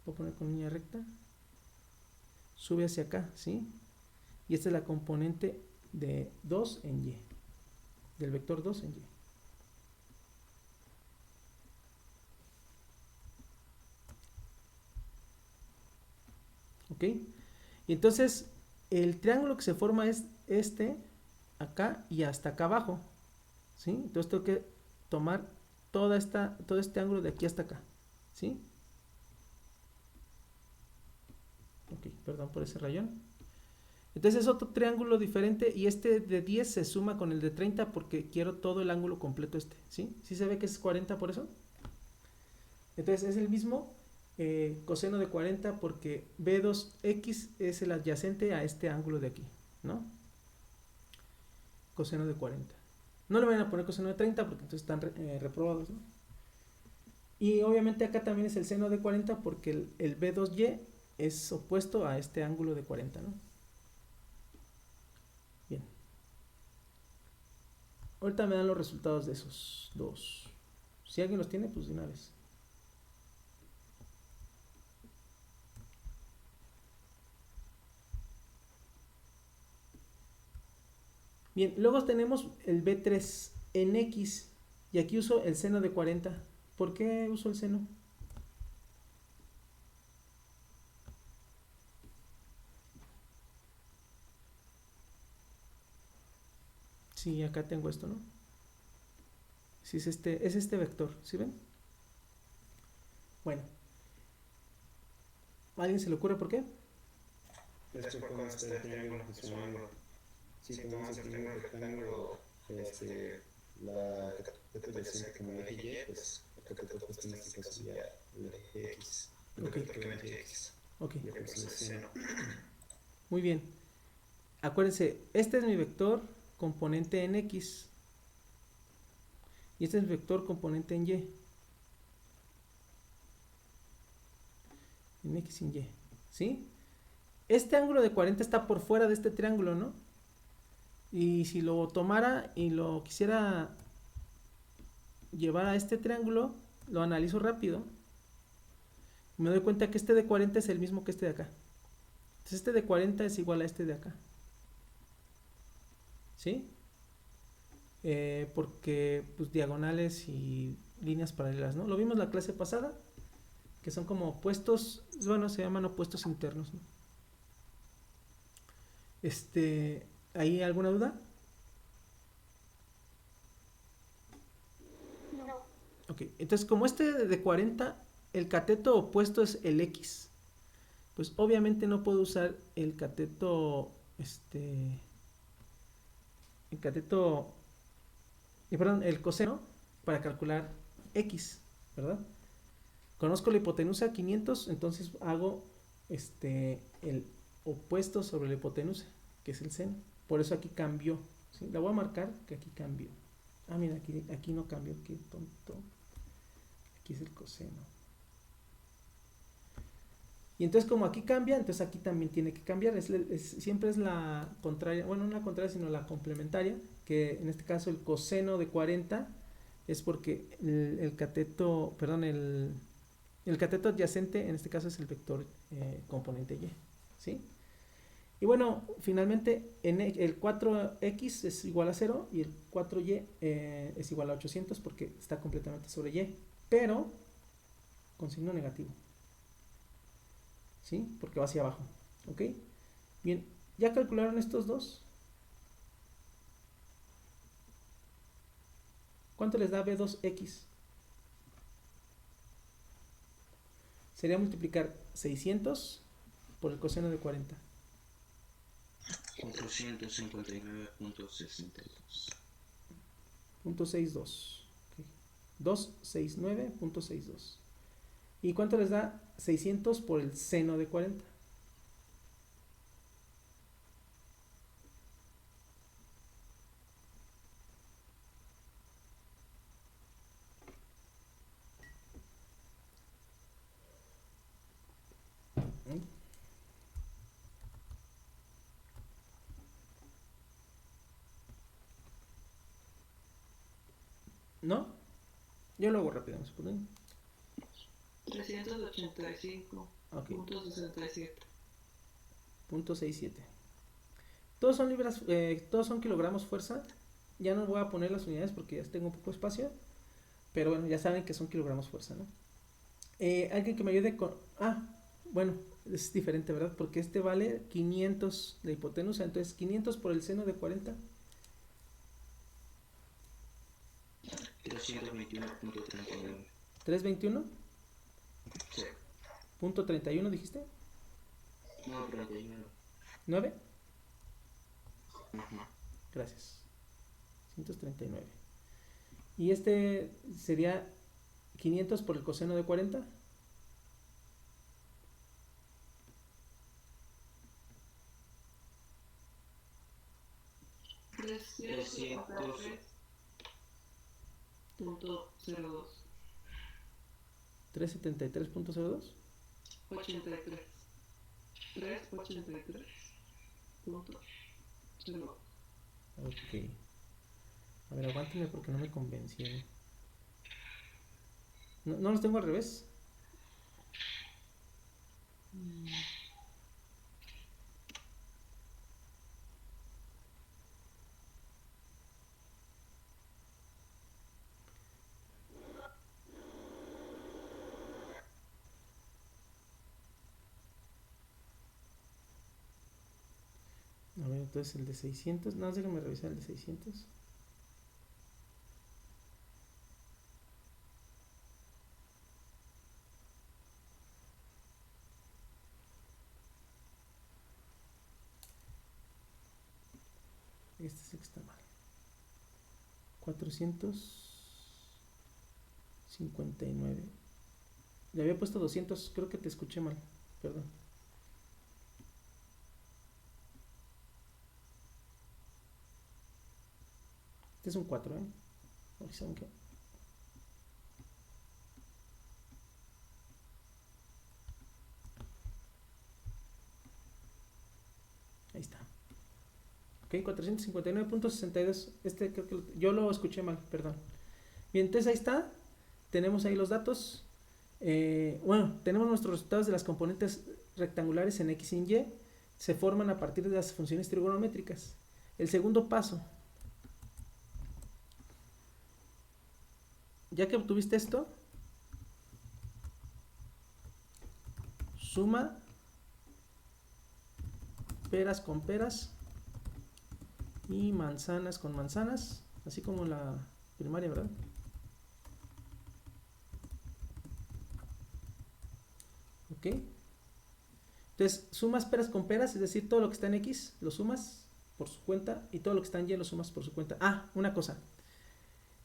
Voy a poner con línea recta. Sube hacia acá, ¿sí? Y esta es la componente de 2 en Y. Del vector 2 en Y. ¿Ok? Y entonces el triángulo que se forma es acá y hasta acá abajo, ¿sí? Entonces tengo que tomar todo este ángulo de aquí hasta acá, ¿sí? Ok, perdón por ese rayón. Entonces es otro triángulo diferente y este de 10 se suma con el de 30 porque quiero todo el ángulo completo este, ¿sí? ¿Sí se ve que es 40 por eso? Entonces es el mismo coseno de 40 porque B2X es el adyacente a este ángulo de aquí, ¿no? Coseno de 40. No le van a poner coseno de 30 porque entonces están reprobados, ¿no? Y obviamente acá también es el seno de 40 porque el B2Y es opuesto a este ángulo de 40, ¿no? Bien. Ahorita me dan los resultados de esos dos. Si alguien los tiene, pues de una vez. Bien, luego tenemos el B3 en X y aquí uso el seno de 40. ¿Por qué uso el seno? Sí, acá tengo esto, ¿no? Sí, es este vector, ¿sí ven? Bueno, ¿a alguien se le ocurre por qué? Esto con este triángulo es un ángulo. Si tomamos el triángulo rectángulo, la cateto adyacente como el eje Y, pues el cateto opuesto en este caso sería el eje X. Ok. Prácticamente X. Ok, Y pues el seno. muy bien. Acuérdense, este es mi vector componente en X y este es mi vector componente en Y. En X y en Y, ¿sí? Este ángulo de 40 está por fuera de este triángulo, ¿no? Y si lo tomara y lo quisiera llevar a este triángulo, lo analizo rápido. Me doy cuenta que este de 40 es el mismo que este de acá. Entonces este de 40 es igual a este de acá. ¿Sí? Porque pues diagonales y líneas paralelas, ¿no? Lo vimos la clase pasada, que son como opuestos, bueno, se llaman opuestos internos, ¿no? ¿Hay alguna duda? No. Ok, entonces como este de 40, el cateto opuesto es el X. Pues obviamente no puedo usar el cateto, el coseno para calcular X, ¿verdad? Conozco la hipotenusa 500, entonces hago el opuesto sobre la hipotenusa, que es el seno. Por eso aquí cambió, ¿sí? La voy a marcar que aquí cambió. Ah, mira, aquí no cambió, qué tonto. Aquí es el coseno. Y entonces como aquí cambia, entonces aquí también tiene que cambiar. Siempre es la contraria, bueno, no la contraria, sino la complementaria, que en este caso el coseno de 40 es porque el cateto, perdón, el cateto adyacente en este caso es el vector componente Y, ¿sí? Y bueno, finalmente el 4x es igual a 0 y el 4y es igual a 800 porque está completamente sobre y, pero con signo negativo, ¿sí? Porque va hacia abajo, ¿ok? Bien, ¿ya calcularon estos dos? ¿Cuánto les da B2X? Sería multiplicar 600 por el coseno de 40. 459.62. .62. Okay. 269.62. ¿Y cuánto les da 600 por el seno de 40? ¿No? Yo lo hago rápido, ¿no? 385.67. Ok. .67. Todos son libras, todos son kilogramos fuerza. Ya no voy a poner las unidades porque ya tengo un poco de espacio. Pero bueno, ya saben que son kilogramos fuerza, ¿no? Alguien que me ayude con... Ah, bueno, es diferente, ¿verdad? Porque este vale 500 de hipotenusa. Entonces, 500 por el seno de 40. 321.39. 321. Sí. Punto 31 dijiste. No, 39. 9. Ajá. Gracias. 139. Y este sería 500 por el coseno de 40. Punto 02. 373.02. 83. 383. Punto 02. Ok. A ver, aguántame porque no me convencieron. No los tengo al revés. A ver, entonces el de 600. No, déjame revisar el de 600. Este es el que está mal. 459. Le había puesto 200. Creo que te escuché mal. Perdón. Este es un 4, ¿eh? Porque saben que... Ahí está. Ok, 459.62. Este creo que yo lo escuché mal, perdón. Bien, entonces ahí está. Tenemos ahí los datos. Bueno, tenemos nuestros resultados de las componentes rectangulares en X y en Y. Se forman a partir de las funciones trigonométricas. El segundo paso. Ya que obtuviste esto, suma peras con peras y manzanas con manzanas, así como en la primaria, ¿verdad? Ok. Entonces, sumas peras con peras, es decir, todo lo que está en X lo sumas por su cuenta y todo lo que está en Y lo sumas por su cuenta. Ah, una cosa.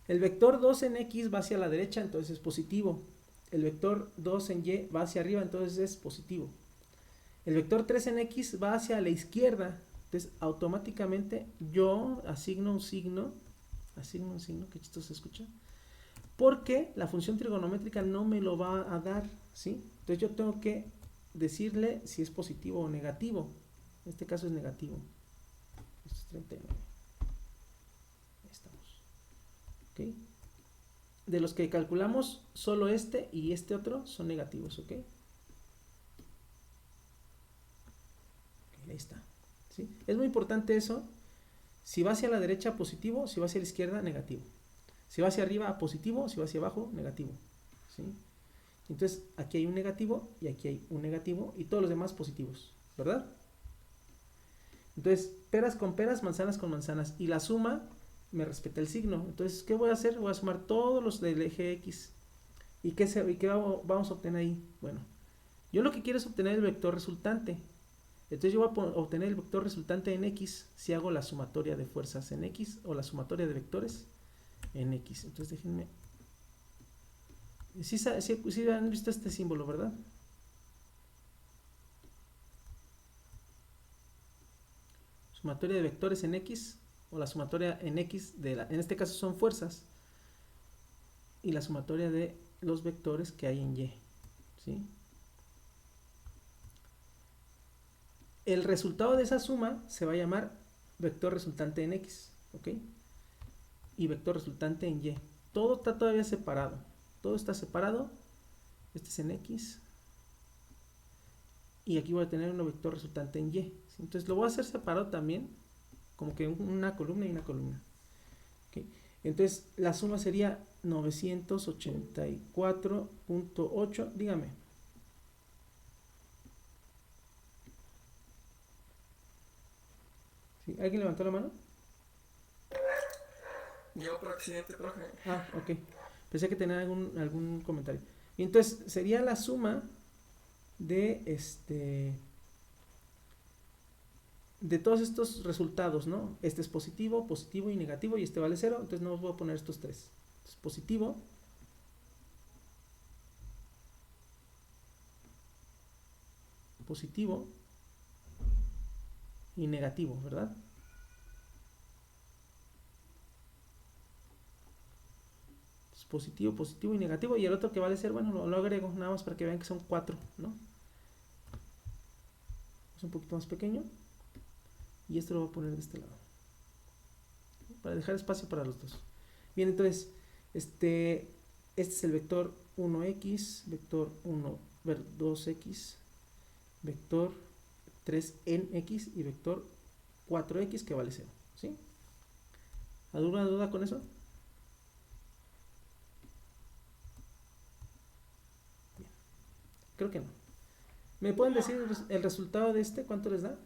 El vector 2 en X va hacia la derecha, entonces es positivo. El vector 2 en Y va hacia arriba, entonces es positivo. El vector 3 en X va hacia la izquierda, entonces automáticamente yo asigno un signo, qué chistoso se escucha, porque la función trigonométrica no me lo va a dar, ¿sí? Entonces yo tengo que decirle si es positivo o negativo. En este caso es negativo. Esto es 39. Ahí estamos. ¿Ok? De los que calculamos, solo este y este otro son negativos, ¿ok? Ahí está. ¿Sí? Es muy importante eso. Si va hacia la derecha, positivo. Si va hacia la izquierda, negativo. Si va hacia arriba, positivo. Si va hacia abajo, negativo. ¿Sí? Entonces, aquí hay un negativo y aquí hay un negativo y todos los demás positivos, ¿verdad? Entonces, peras con peras, manzanas con manzanas. Y la suma me respeta el signo. Entonces, ¿qué voy a hacer? Voy a sumar todos los del eje X. ¿Y qué vamos a obtener ahí? Bueno, yo lo que quiero es obtener el vector resultante. Entonces yo voy a obtener el vector resultante en X si hago la sumatoria de fuerzas en X o la sumatoria de vectores en X. Entonces déjenme... Sí han visto este símbolo, ¿verdad? Sumatoria de vectores en X o la sumatoria en X, en este caso son fuerzas, y la sumatoria de los vectores que hay en Y. ¿Sí? El resultado de esa suma se va a llamar vector resultante en X, ¿ok? Y vector resultante en Y. Todo está todavía separado. Todo está separado. Este es en X. Y aquí voy a tener un vector resultante en Y. Entonces lo voy a hacer separado también, como que una columna y una columna. ¿Okay? Entonces la suma sería 984.8. Dígame. ¿Sí? ¿Alguien levantó la mano? Yo por accidente, profe. Ah, ok. Pensé que tenía algún comentario. Y entonces sería la suma de de todos estos resultados, ¿no? Este es positivo, positivo y negativo y este vale 0, entonces no os voy a poner estos tres. Entonces positivo, positivo y negativo, ¿verdad? Entonces positivo, positivo y negativo y el otro que vale 0, bueno, lo agrego nada más para que vean que son 4, ¿no? Es un poquito más pequeño y esto lo voy a poner de este lado para dejar espacio para los dos. Bien, entonces este es el vector 1x, vector 2x, vector 3nx y vector 4x que vale 0, ¿sí? ¿Alguna duda con eso? Bien. Creo que no. ¿Me pueden decir el resultado de este? ¿Cuánto les da?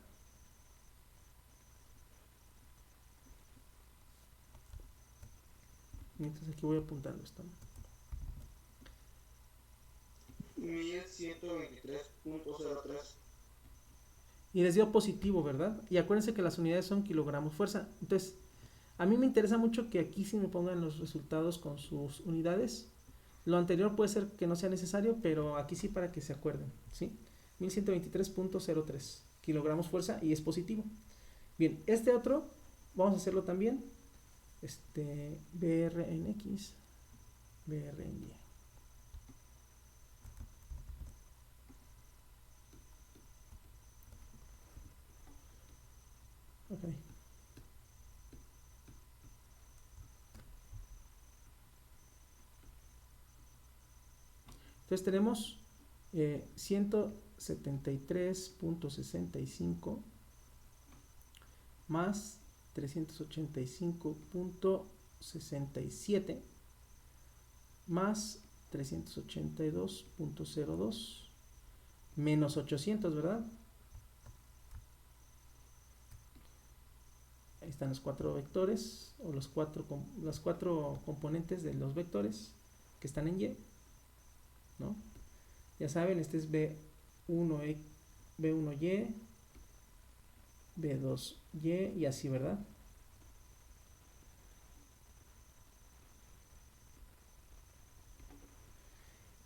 Mientras aquí voy apuntando esto, ¿no? 1123.03. Y les dio positivo, ¿verdad? Y acuérdense que las unidades son kilogramos fuerza. Entonces, a mí me interesa mucho que aquí sí me pongan los resultados con sus unidades. Lo anterior puede ser que no sea necesario, pero aquí sí para que se acuerden, ¿sí? 1123.03 kilogramos fuerza y es positivo. Bien, este otro, vamos a hacerlo también. BR en X, BR en Y. Ok. Entonces tenemos 173.65 más 385.67 más 382.02 menos 800, ¿verdad? Ahí están los cuatro vectores o los cuatro componentes de los vectores que están en Y, ¿no? Ya saben, este es B1Y, B2Y y así, ¿verdad?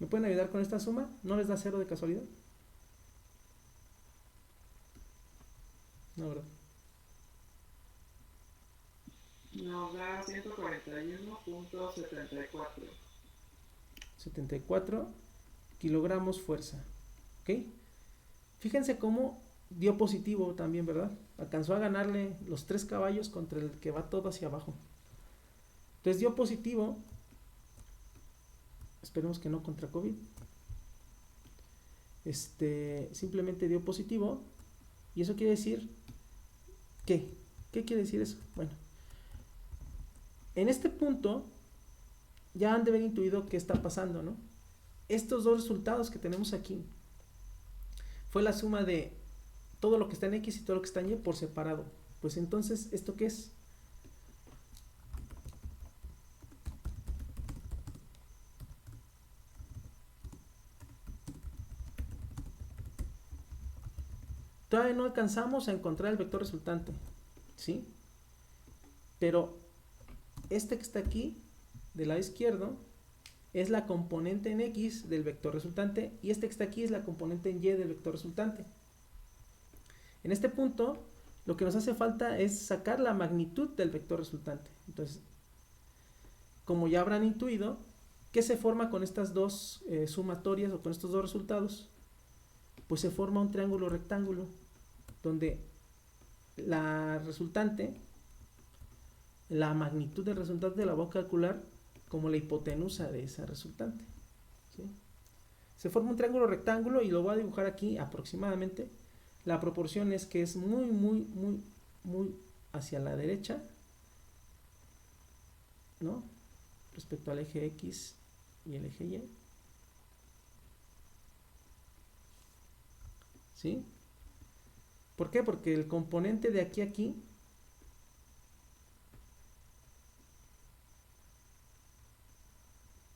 ¿Me pueden ayudar con esta suma? ¿No les da 0 de casualidad? No, ¿verdad? Nos da 141.74. 74 kilogramos fuerza, ¿ok? Fíjense cómo dio positivo también, ¿verdad? Alcanzó a ganarle los 3 caballos contra el que va todo hacia abajo. Entonces dio positivo, esperemos que no contra COVID. Simplemente dio positivo y eso quiere decir ¿qué? ¿Qué quiere decir eso? Bueno, en este punto ya han de haber intuido qué está pasando, ¿no? Estos dos resultados que tenemos aquí fue la suma de todo lo que está en X y todo lo que está en Y por separado. Pues entonces, ¿esto qué es? Todavía no alcanzamos a encontrar el vector resultante, ¿sí? Pero este que está aquí, del lado izquierdo, es la componente en X del vector resultante y este que está aquí es la componente en Y del vector resultante. En este punto, lo que nos hace falta es sacar la magnitud del vector resultante. Entonces, como ya habrán intuido, ¿qué se forma con estas dos sumatorias o con estos dos resultados? Pues se forma un triángulo rectángulo donde la resultante, la magnitud del resultante la voy a calcular como la hipotenusa de esa resultante, ¿sí? Se forma un triángulo rectángulo y lo voy a dibujar aquí aproximadamente. La proporción es que es muy hacia la derecha, ¿no? Respecto al eje X y el eje Y, ¿sí? ¿Por qué? Porque el componente de aquí a aquí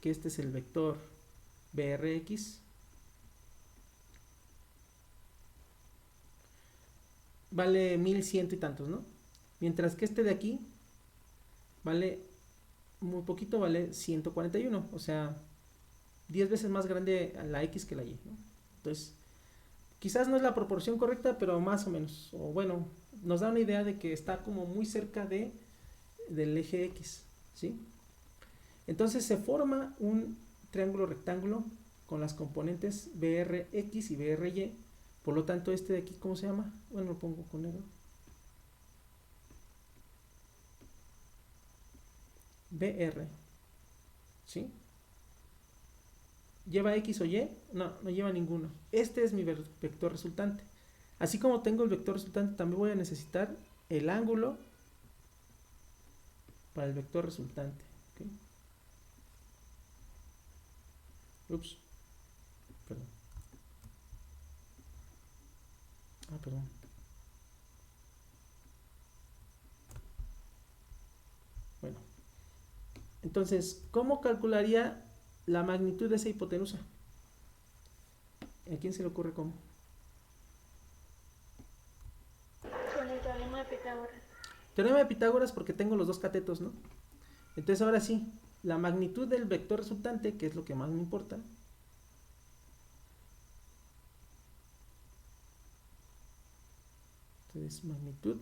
que este es el vector BRX, vale 1100 y tantos, ¿no? Mientras que este de aquí vale muy poquito, vale 141, o sea, 10 veces más grande la X que la Y, ¿no? Entonces, quizás no es la proporción correcta, pero más o menos, o bueno, nos da una idea de que está como muy cerca del eje X, ¿sí? Entonces se forma un triángulo rectángulo con las componentes BRX y BRY. Por lo tanto, este de aquí, ¿cómo se llama? Bueno, lo pongo con negro. BR, ¿sí? ¿Lleva X o Y? No, no lleva ninguno. Este es mi vector resultante. Así como tengo el vector resultante, también voy a necesitar el ángulo para el vector resultante. ¿Okay? Ups, perdón. Perdón. Bueno, entonces, ¿cómo calcularía la magnitud de esa hipotenusa? ¿A quién se le ocurre cómo? Con el teorema de Pitágoras. Teorema de Pitágoras porque tengo los dos catetos, ¿no? Entonces ahora sí, la magnitud del vector resultante, que es lo que más me importa, entonces magnitud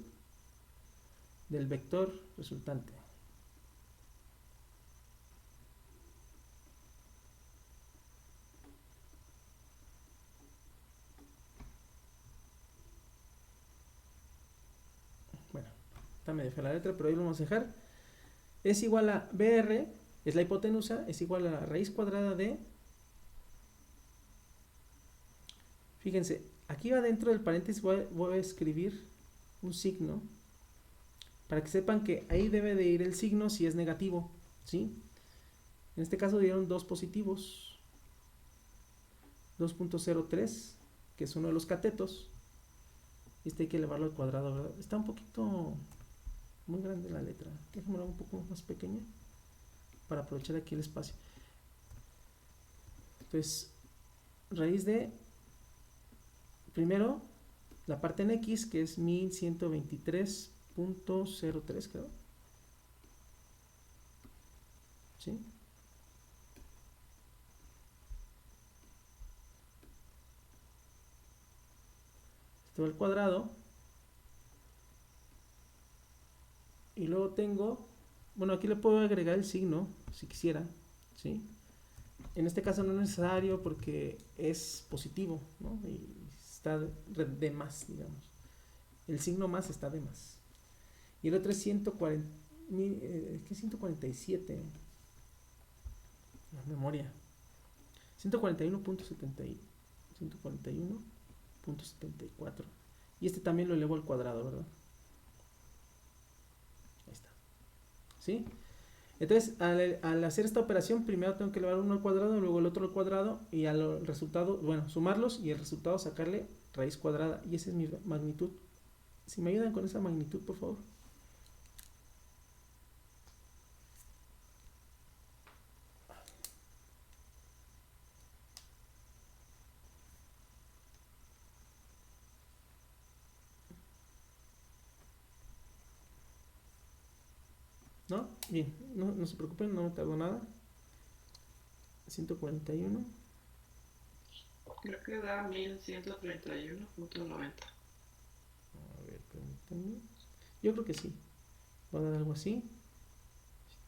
del vector resultante. Bueno, está medio fea la letra, pero ahí lo vamos a dejar. Es igual a BR, es la hipotenusa, es igual a la raíz cuadrada de... Fíjense, aquí va dentro del paréntesis voy a escribir un signo para que sepan que ahí debe de ir el signo si es negativo, ¿sí? En este caso dieron dos positivos, 2.03, que es uno de los catetos. Este hay que elevarlo al cuadrado, ¿verdad? Está un poquito muy grande la letra. Déjame un poco más pequeña para aprovechar aquí el espacio. Entonces, raíz de, primero, la parte en X, que es 1123.03, creo. ¿Sí? Esto al cuadrado. Y luego tengo, bueno, aquí le puedo agregar el signo, si quisiera, ¿sí? En este caso no es necesario porque es positivo, ¿no? Y está de más, digamos. El signo más está de más. Y el otro es 140, ¿qué es 147? La memoria. 141.70, 141.74. Y este también lo elevo al cuadrado, ¿verdad? Ahí está. ¿Sí? Entonces, al hacer esta operación, primero tengo que elevar uno al cuadrado, luego el otro al cuadrado, y al resultado, bueno, sumarlos y el resultado sacarle raíz cuadrada. Y esa es mi magnitud. Si me ayudan con esa magnitud, por favor. ¿No? Bien, no se preocupen, no me tardo nada. 141. Creo que da 1131.90. A ver, permítanme. Yo creo que sí. Va a dar algo así.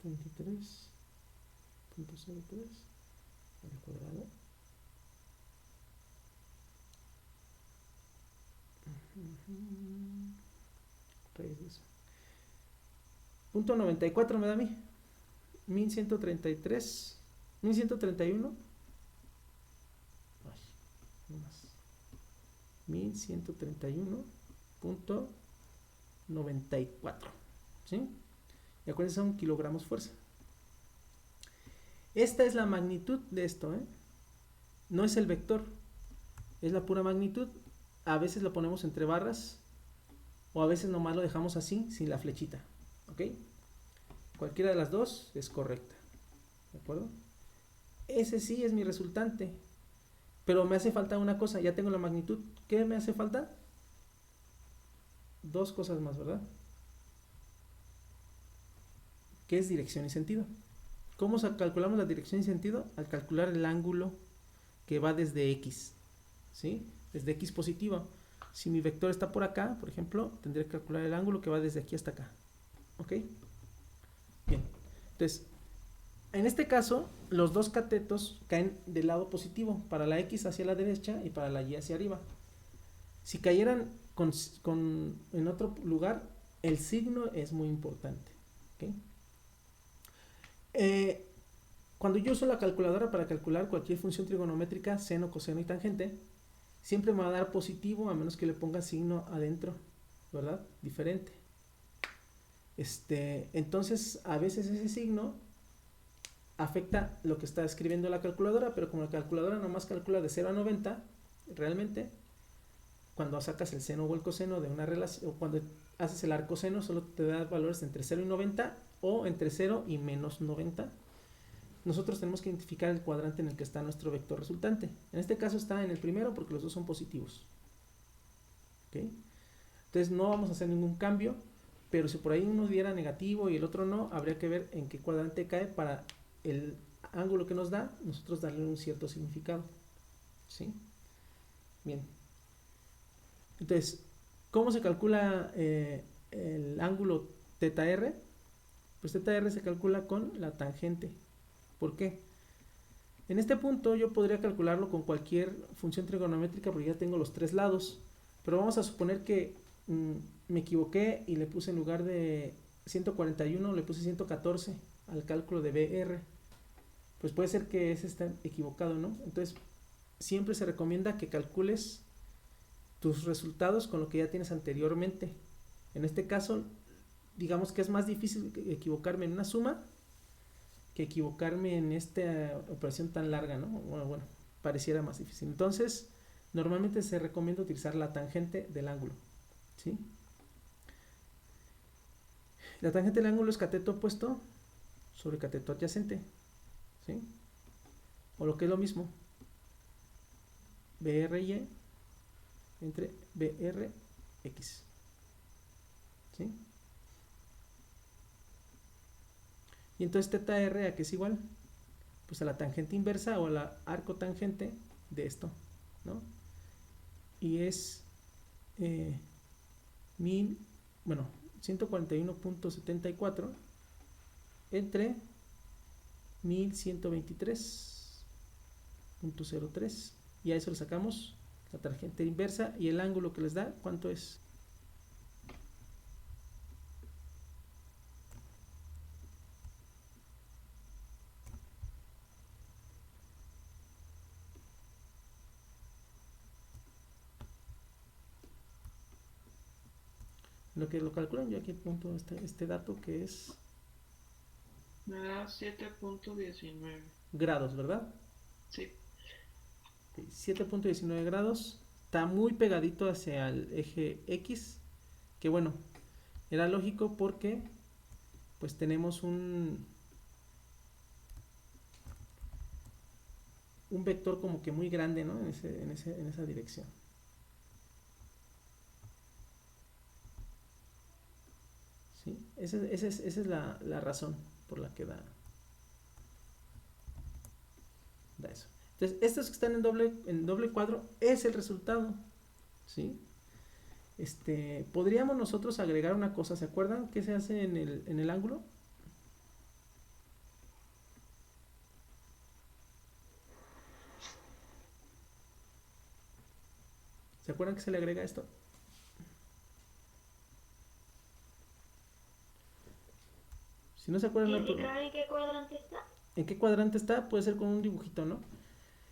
123.03 al cuadrado. Raíz de eso. Punto 94 me da a mí. 1133. 1131. Ay, no más. 1131.94. ¿Sí? Y acuérdense, son kilogramos fuerza. Esta es la magnitud de esto, ¿eh? No es el vector, es la pura magnitud. A veces lo ponemos entre barras o a veces nomás lo dejamos así, sin la flechita. ¿Ok? Cualquiera de las dos es correcta. ¿De acuerdo? ese sí es mi resultante. Pero me hace falta una cosa, ya tengo la magnitud. ¿Qué me hace falta? Dos cosas más, ¿verdad? ¿Qué es dirección y sentido? ¿Cómo calculamos la dirección y sentido? Al calcular el ángulo que va desde X, ¿sí? Desde X positiva. Si mi vector está por acá, por ejemplo, tendré que calcular el ángulo que va desde aquí hasta acá. ¿Ok? Bien. Entonces, en este caso, los dos catetos caen del lado positivo, para la X hacia la derecha y para la Y hacia arriba. Si cayeran en otro lugar, el signo es muy importante. ¿Ok? Cuando yo uso la calculadora para calcular cualquier función trigonométrica, seno, coseno y tangente, siempre me va a dar positivo a menos que le ponga signo adentro, ¿verdad? Diferente. Entonces, a veces ese signo afecta lo que está escribiendo la calculadora, pero como la calculadora nomás calcula de 0 a 90, realmente, cuando sacas el seno o el coseno de una relación, o cuando haces el arcoseno, solo te da valores entre 0 y 90 o entre 0 y menos 90. Nosotros tenemos que identificar el cuadrante en el que está nuestro vector resultante. En este caso está en el primero porque los dos son positivos. ¿Okay? Entonces no vamos a hacer ningún cambio, pero si por ahí uno diera negativo y el otro no, habría que ver en qué cuadrante cae para el ángulo que nos da, nosotros darle un cierto significado. ¿Sí? Bien. Entonces, ¿cómo se calcula el ángulo θ r? Pues θ r se calcula con la tangente. ¿Por qué? En este punto yo podría calcularlo con cualquier función trigonométrica porque ya tengo los tres lados. Pero vamos a suponer que me equivoqué y le puse en lugar de 141, le puse 114 al cálculo de BR. Pues puede ser que ese esté equivocado, ¿no? Entonces, siempre se recomienda que calcules tus resultados con lo que ya tienes anteriormente. En este caso, digamos que es más difícil equivocarme en una suma que equivocarme en esta operación tan larga, ¿no? Bueno, pareciera más difícil. Entonces, normalmente se recomienda utilizar la tangente del ángulo, ¿sí? La tangente del ángulo es cateto opuesto sobre cateto adyacente, ¿sí? O lo que es lo mismo, BRY entre BRX, ¿sí? Y entonces θ r a qué es igual, pues a la tangente inversa o a la arcotangente de esto, ¿no? Y es 141.74 entre 1123.03 y a eso le sacamos la tangente inversa y el ángulo que les da, ¿cuánto es? Lo que lo calculan, yo aquí apunto este dato que es Me da 7.19. grados, ¿verdad? Sí. 7.19 grados, está muy pegadito hacia el eje X, que bueno, era lógico porque pues tenemos un vector como que muy grande, ¿no? En esa dirección. ¿Sí? Esa es la razón por la que da eso. Entonces, estos que están en doble cuadro es el resultado, ¿sí? Podríamos nosotros agregar una cosa, ¿se acuerdan qué se hace en el ángulo? ¿Se acuerdan que se le agrega esto? Si no se acuerdan, no hay problema. ¿En qué cuadrante está? ¿En qué cuadrante está? Puede ser con un dibujito, ¿no?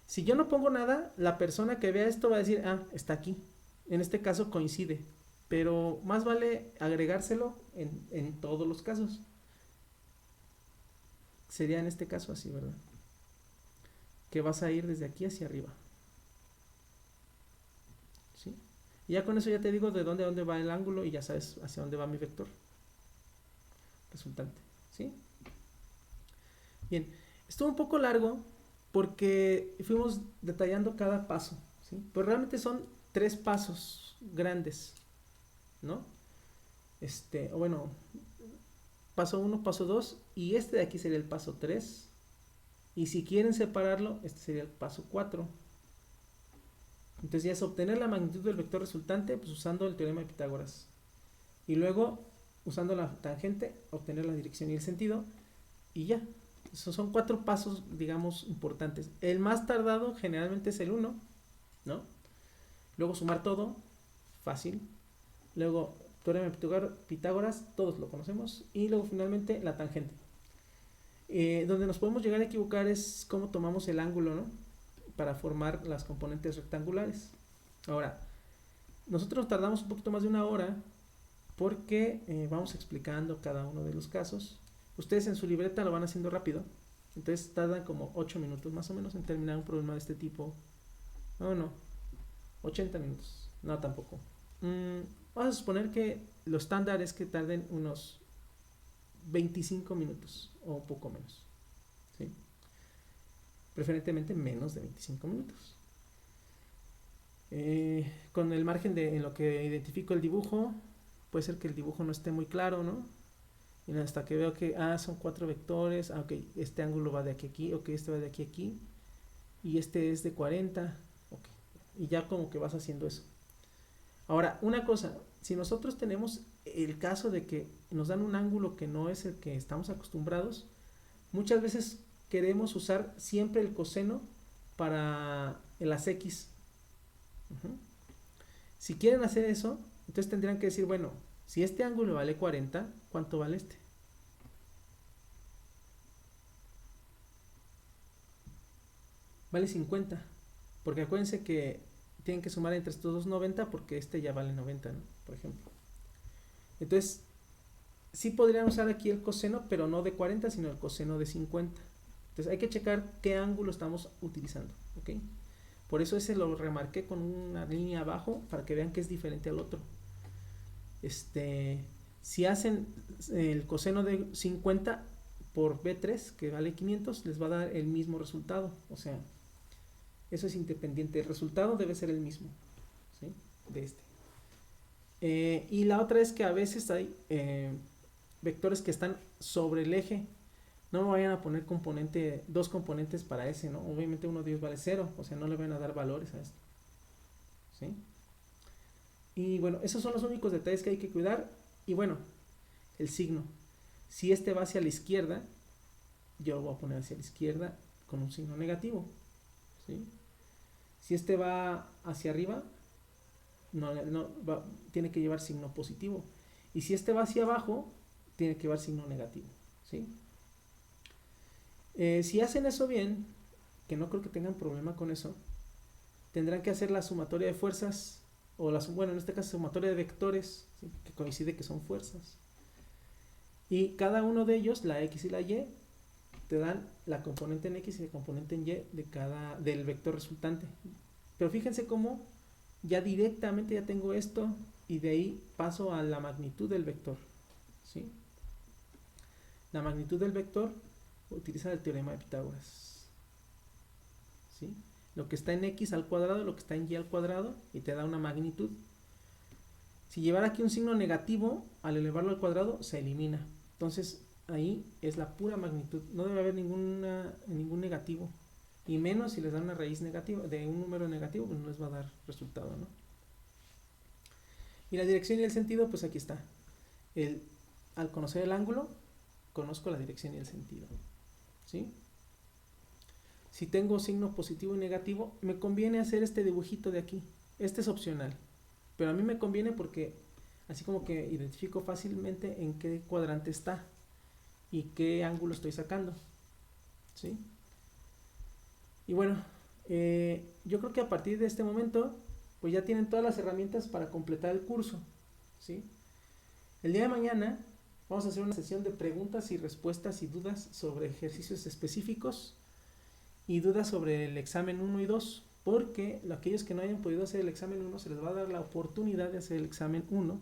Si yo no pongo nada, la persona que vea esto va a decir, ah, está aquí. En este caso coincide. Pero más vale agregárselo en todos los casos. Sería en este caso así, ¿verdad? Que vas a ir desde aquí hacia arriba. ¿Sí? Y ya con eso ya te digo de dónde a dónde va el ángulo y ya sabes hacia dónde va mi vector resultante. ¿Sí? Bien, estuvo un poco largo, porque fuimos detallando cada paso, ¿sí? Pero realmente son 3 pasos grandes, ¿no? O bueno, paso 1, paso 2, y este de aquí sería el paso 3. Y si quieren separarlo, este sería el paso 4. Entonces ya es obtener la magnitud del vector resultante, pues usando el teorema de Pitágoras. Y luego, usando la tangente, obtener la dirección y el sentido. Y ya. Esos son 4 pasos, digamos, importantes. El más tardado generalmente es el 1, ¿no? Luego sumar todo, fácil. Luego, teorema de Pitágoras, todos lo conocemos. Y luego finalmente la tangente. Donde nos podemos llegar a equivocar es cómo tomamos el ángulo, ¿no? Para formar las componentes rectangulares. Ahora, nosotros tardamos un poquito más de 1 hora porque vamos explicando cada uno de los casos. Ustedes en su libreta lo van haciendo rápido, entonces tardan como 8 minutos más o menos en terminar un problema de este tipo. No, 80 minutos, no tampoco. Vamos a suponer que lo estándar es que tarden unos 25 minutos o poco menos, ¿sí? Preferentemente menos de 25 minutos. Con el margen en lo que identifico el dibujo, puede ser que el dibujo no esté muy claro, ¿no? Y hasta que veo que son 4 vectores, ok, este ángulo va de aquí a aquí, ok, este va de aquí a aquí, y este es de 40, ok, y ya como que vas haciendo eso. Ahora, una cosa, si nosotros tenemos el caso de que nos dan un ángulo que no es el que estamos acostumbrados, muchas veces queremos usar siempre el coseno para las X. Si quieren hacer eso, entonces tendrían que decir, bueno, si este ángulo vale 40, ¿cuánto vale este? Vale 50, porque acuérdense que tienen que sumar entre estos dos 90 porque este ya vale 90, ¿no? Por ejemplo. Entonces, sí podrían usar aquí el coseno, pero no de 40, sino el coseno de 50. Entonces hay que checar qué ángulo estamos utilizando, ¿ok? Por eso ese lo remarqué con una línea abajo para que vean que es diferente al otro. Si hacen el coseno de 50 por B3, que vale 500, les va a dar el mismo resultado. O sea, eso es independiente. El resultado debe ser el mismo, ¿sí? De este. Y la otra es que a veces hay vectores que están sobre el eje. No me vayan a poner dos componentes para ese, ¿no? Obviamente uno de ellos vale 0, o sea, no le van a dar valores a esto, ¿sí? Y bueno, esos son los únicos detalles que hay que cuidar. Y bueno, el signo. Si este va hacia la izquierda, yo lo voy a poner hacia la izquierda con un signo negativo, ¿sí? Si este va hacia arriba, tiene que llevar signo positivo. Y si este va hacia abajo, tiene que llevar signo negativo, ¿sí? Si hacen eso bien, que no creo que tengan problema con eso, tendrán que hacer la sumatoria de fuerzas, o bueno, en este caso sumatoria de vectores, ¿sí? Que coincide que son fuerzas. Y cada uno de ellos, la X y la Y, te dan la componente en X y la componente en Y del vector resultante. Pero fíjense cómo ya directamente ya tengo esto y de ahí paso a la magnitud del vector, ¿sí? La magnitud del vector utiliza el teorema de Pitágoras, ¿sí? Lo que está en X al cuadrado, lo que está en Y al cuadrado, y te da una magnitud. Si llevar aquí un signo negativo, al elevarlo al cuadrado, se elimina. Entonces, ahí es la pura magnitud. No debe haber ningún negativo. Y menos si les dan una raíz negativa, de un número negativo, pues no les va a dar resultado, ¿no? Y la dirección y el sentido, pues aquí está. Al conocer el ángulo, conozco la dirección y el sentido, ¿sí? Si tengo signo positivo y negativo, me conviene hacer este dibujito de aquí. Este es opcional, pero a mí me conviene porque así como que identifico fácilmente en qué cuadrante está y qué ángulo estoy sacando, ¿sí? Y bueno, yo creo que a partir de este momento, pues ya tienen todas las herramientas para completar el curso, ¿sí? El día de mañana vamos a hacer una sesión de preguntas y respuestas y dudas sobre ejercicios específicos y dudas sobre el examen 1 y 2, porque aquellos que no hayan podido hacer el examen 1 se les va a dar la oportunidad de hacer el examen 1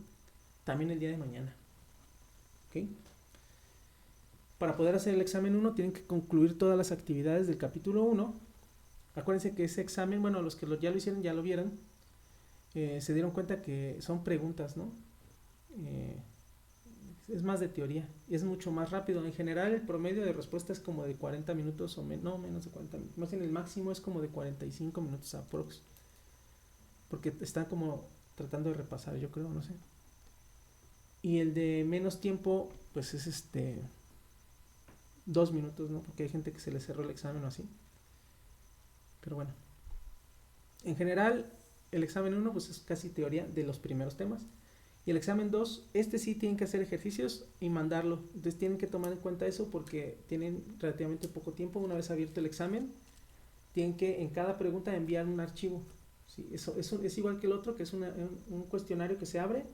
también el día de mañana, ¿ok? para poder hacer el examen 1 tienen que concluir todas las actividades del capítulo 1. Acuérdense que ese examen, bueno, los que ya lo hicieron ya lo vieron, se dieron cuenta que son preguntas, ¿no? Es más de teoría y es mucho más rápido. En general el promedio de respuesta es como de 40 minutos o no, menos de 40 minutos. Más bien el máximo es como de 45 minutos aprox. Porque están como tratando de repasar, yo creo, no sé. Y el de menos tiempo, pues es 2 minutos, ¿no? Porque hay gente que se le cerró el examen o así. Pero bueno. En general, el examen 1 pues es casi teoría de los primeros temas. Y el examen 2, sí tienen que hacer ejercicios y mandarlo. Entonces tienen que tomar en cuenta eso porque tienen relativamente poco tiempo. Una vez abierto el examen, tienen que en cada pregunta enviar un archivo. ¿Sí? Eso es igual que el otro, que es un cuestionario que se abre,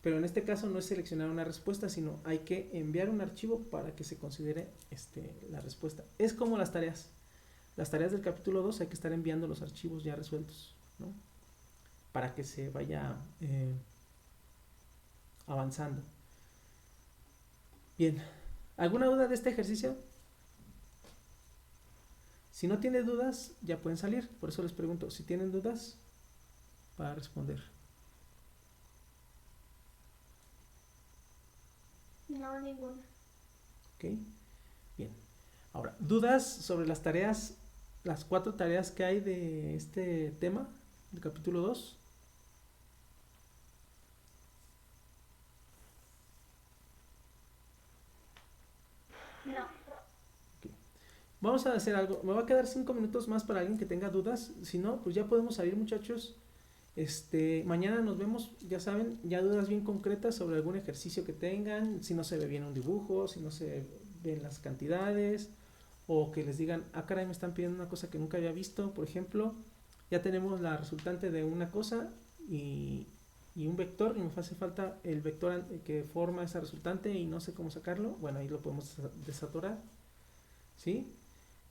pero en este caso no es seleccionar una respuesta, sino hay que enviar un archivo para que se considere la respuesta. Es como las tareas. Las tareas del capítulo 2 hay que estar enviando los archivos ya resueltos, ¿no? Para que se vaya avanzando. Bien, ¿alguna duda de este ejercicio? Si no tienen dudas, ya pueden salir. Por eso les pregunto, si tienen dudas, para responder. No, ninguna. Ok, bien. Ahora, ¿dudas sobre las tareas, las 4 tareas que hay de este tema, del capítulo 2? No. Okay. Vamos a hacer algo. Me va a quedar 5 minutos más para alguien que tenga dudas. Si no, pues ya podemos salir, muchachos. Mañana nos vemos, ya saben, ya dudas bien concretas sobre algún ejercicio que tengan, si no se ve bien un dibujo, si no se ven las cantidades, o que les digan, ah caray, me están pidiendo una cosa que nunca había visto, por ejemplo, ya tenemos la resultante de una cosa y un vector, y me hace falta el vector que forma esa resultante y no sé cómo sacarlo. Bueno, ahí lo podemos desatorar, ¿sí?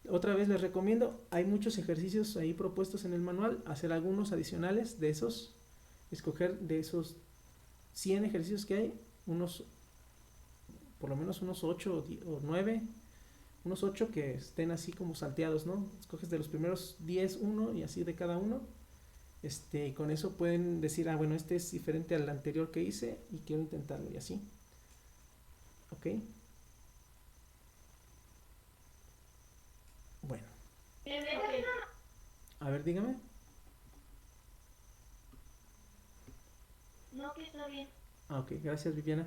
Otra vez les recomiendo, hay muchos ejercicios ahí propuestos en el manual, hacer algunos adicionales de esos, escoger de esos 100 ejercicios que hay, por lo menos unos 8 o 9, unos 8 que estén así como salteados, ¿no? Escoges de los primeros 10 uno y así de cada uno. Con eso pueden decir, bueno, este es diferente al anterior que hice y quiero intentarlo y así. ¿Ok? Bueno. A ver, dígame. No, que está bien. Ok, gracias, Viviana.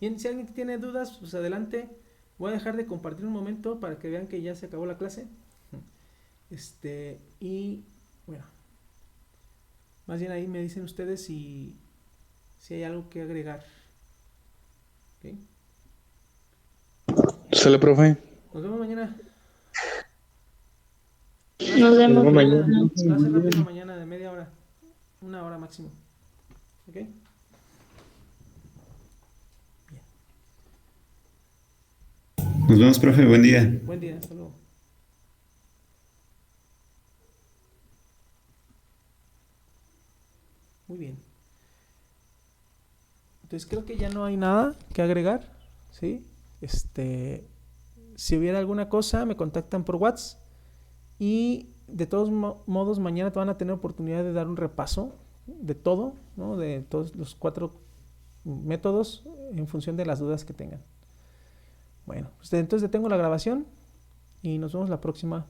Bien, si alguien tiene dudas, pues adelante. Voy a dejar de compartir un momento para que vean que ya se acabó la clase. Y bueno, más bien ahí me dicen ustedes si hay algo que agregar. ¿Ok? Sale, profe. Nos vemos mañana. Nos vemos mañana. Va a ser rápido mañana, de media hora. 1 hora máximo. ¿Ok? Bien. Nos vemos, profe. Buen día. Buen día, hasta luego. Muy bien. Entonces creo que ya no hay nada que agregar, ¿sí? Si hubiera alguna cosa, me contactan por WhatsApp. Y de todos modos, mañana te van a tener oportunidad de dar un repaso de todo, ¿no? De todos los 4 métodos en función de las dudas que tengan. Bueno, pues entonces detengo la grabación y nos vemos la próxima.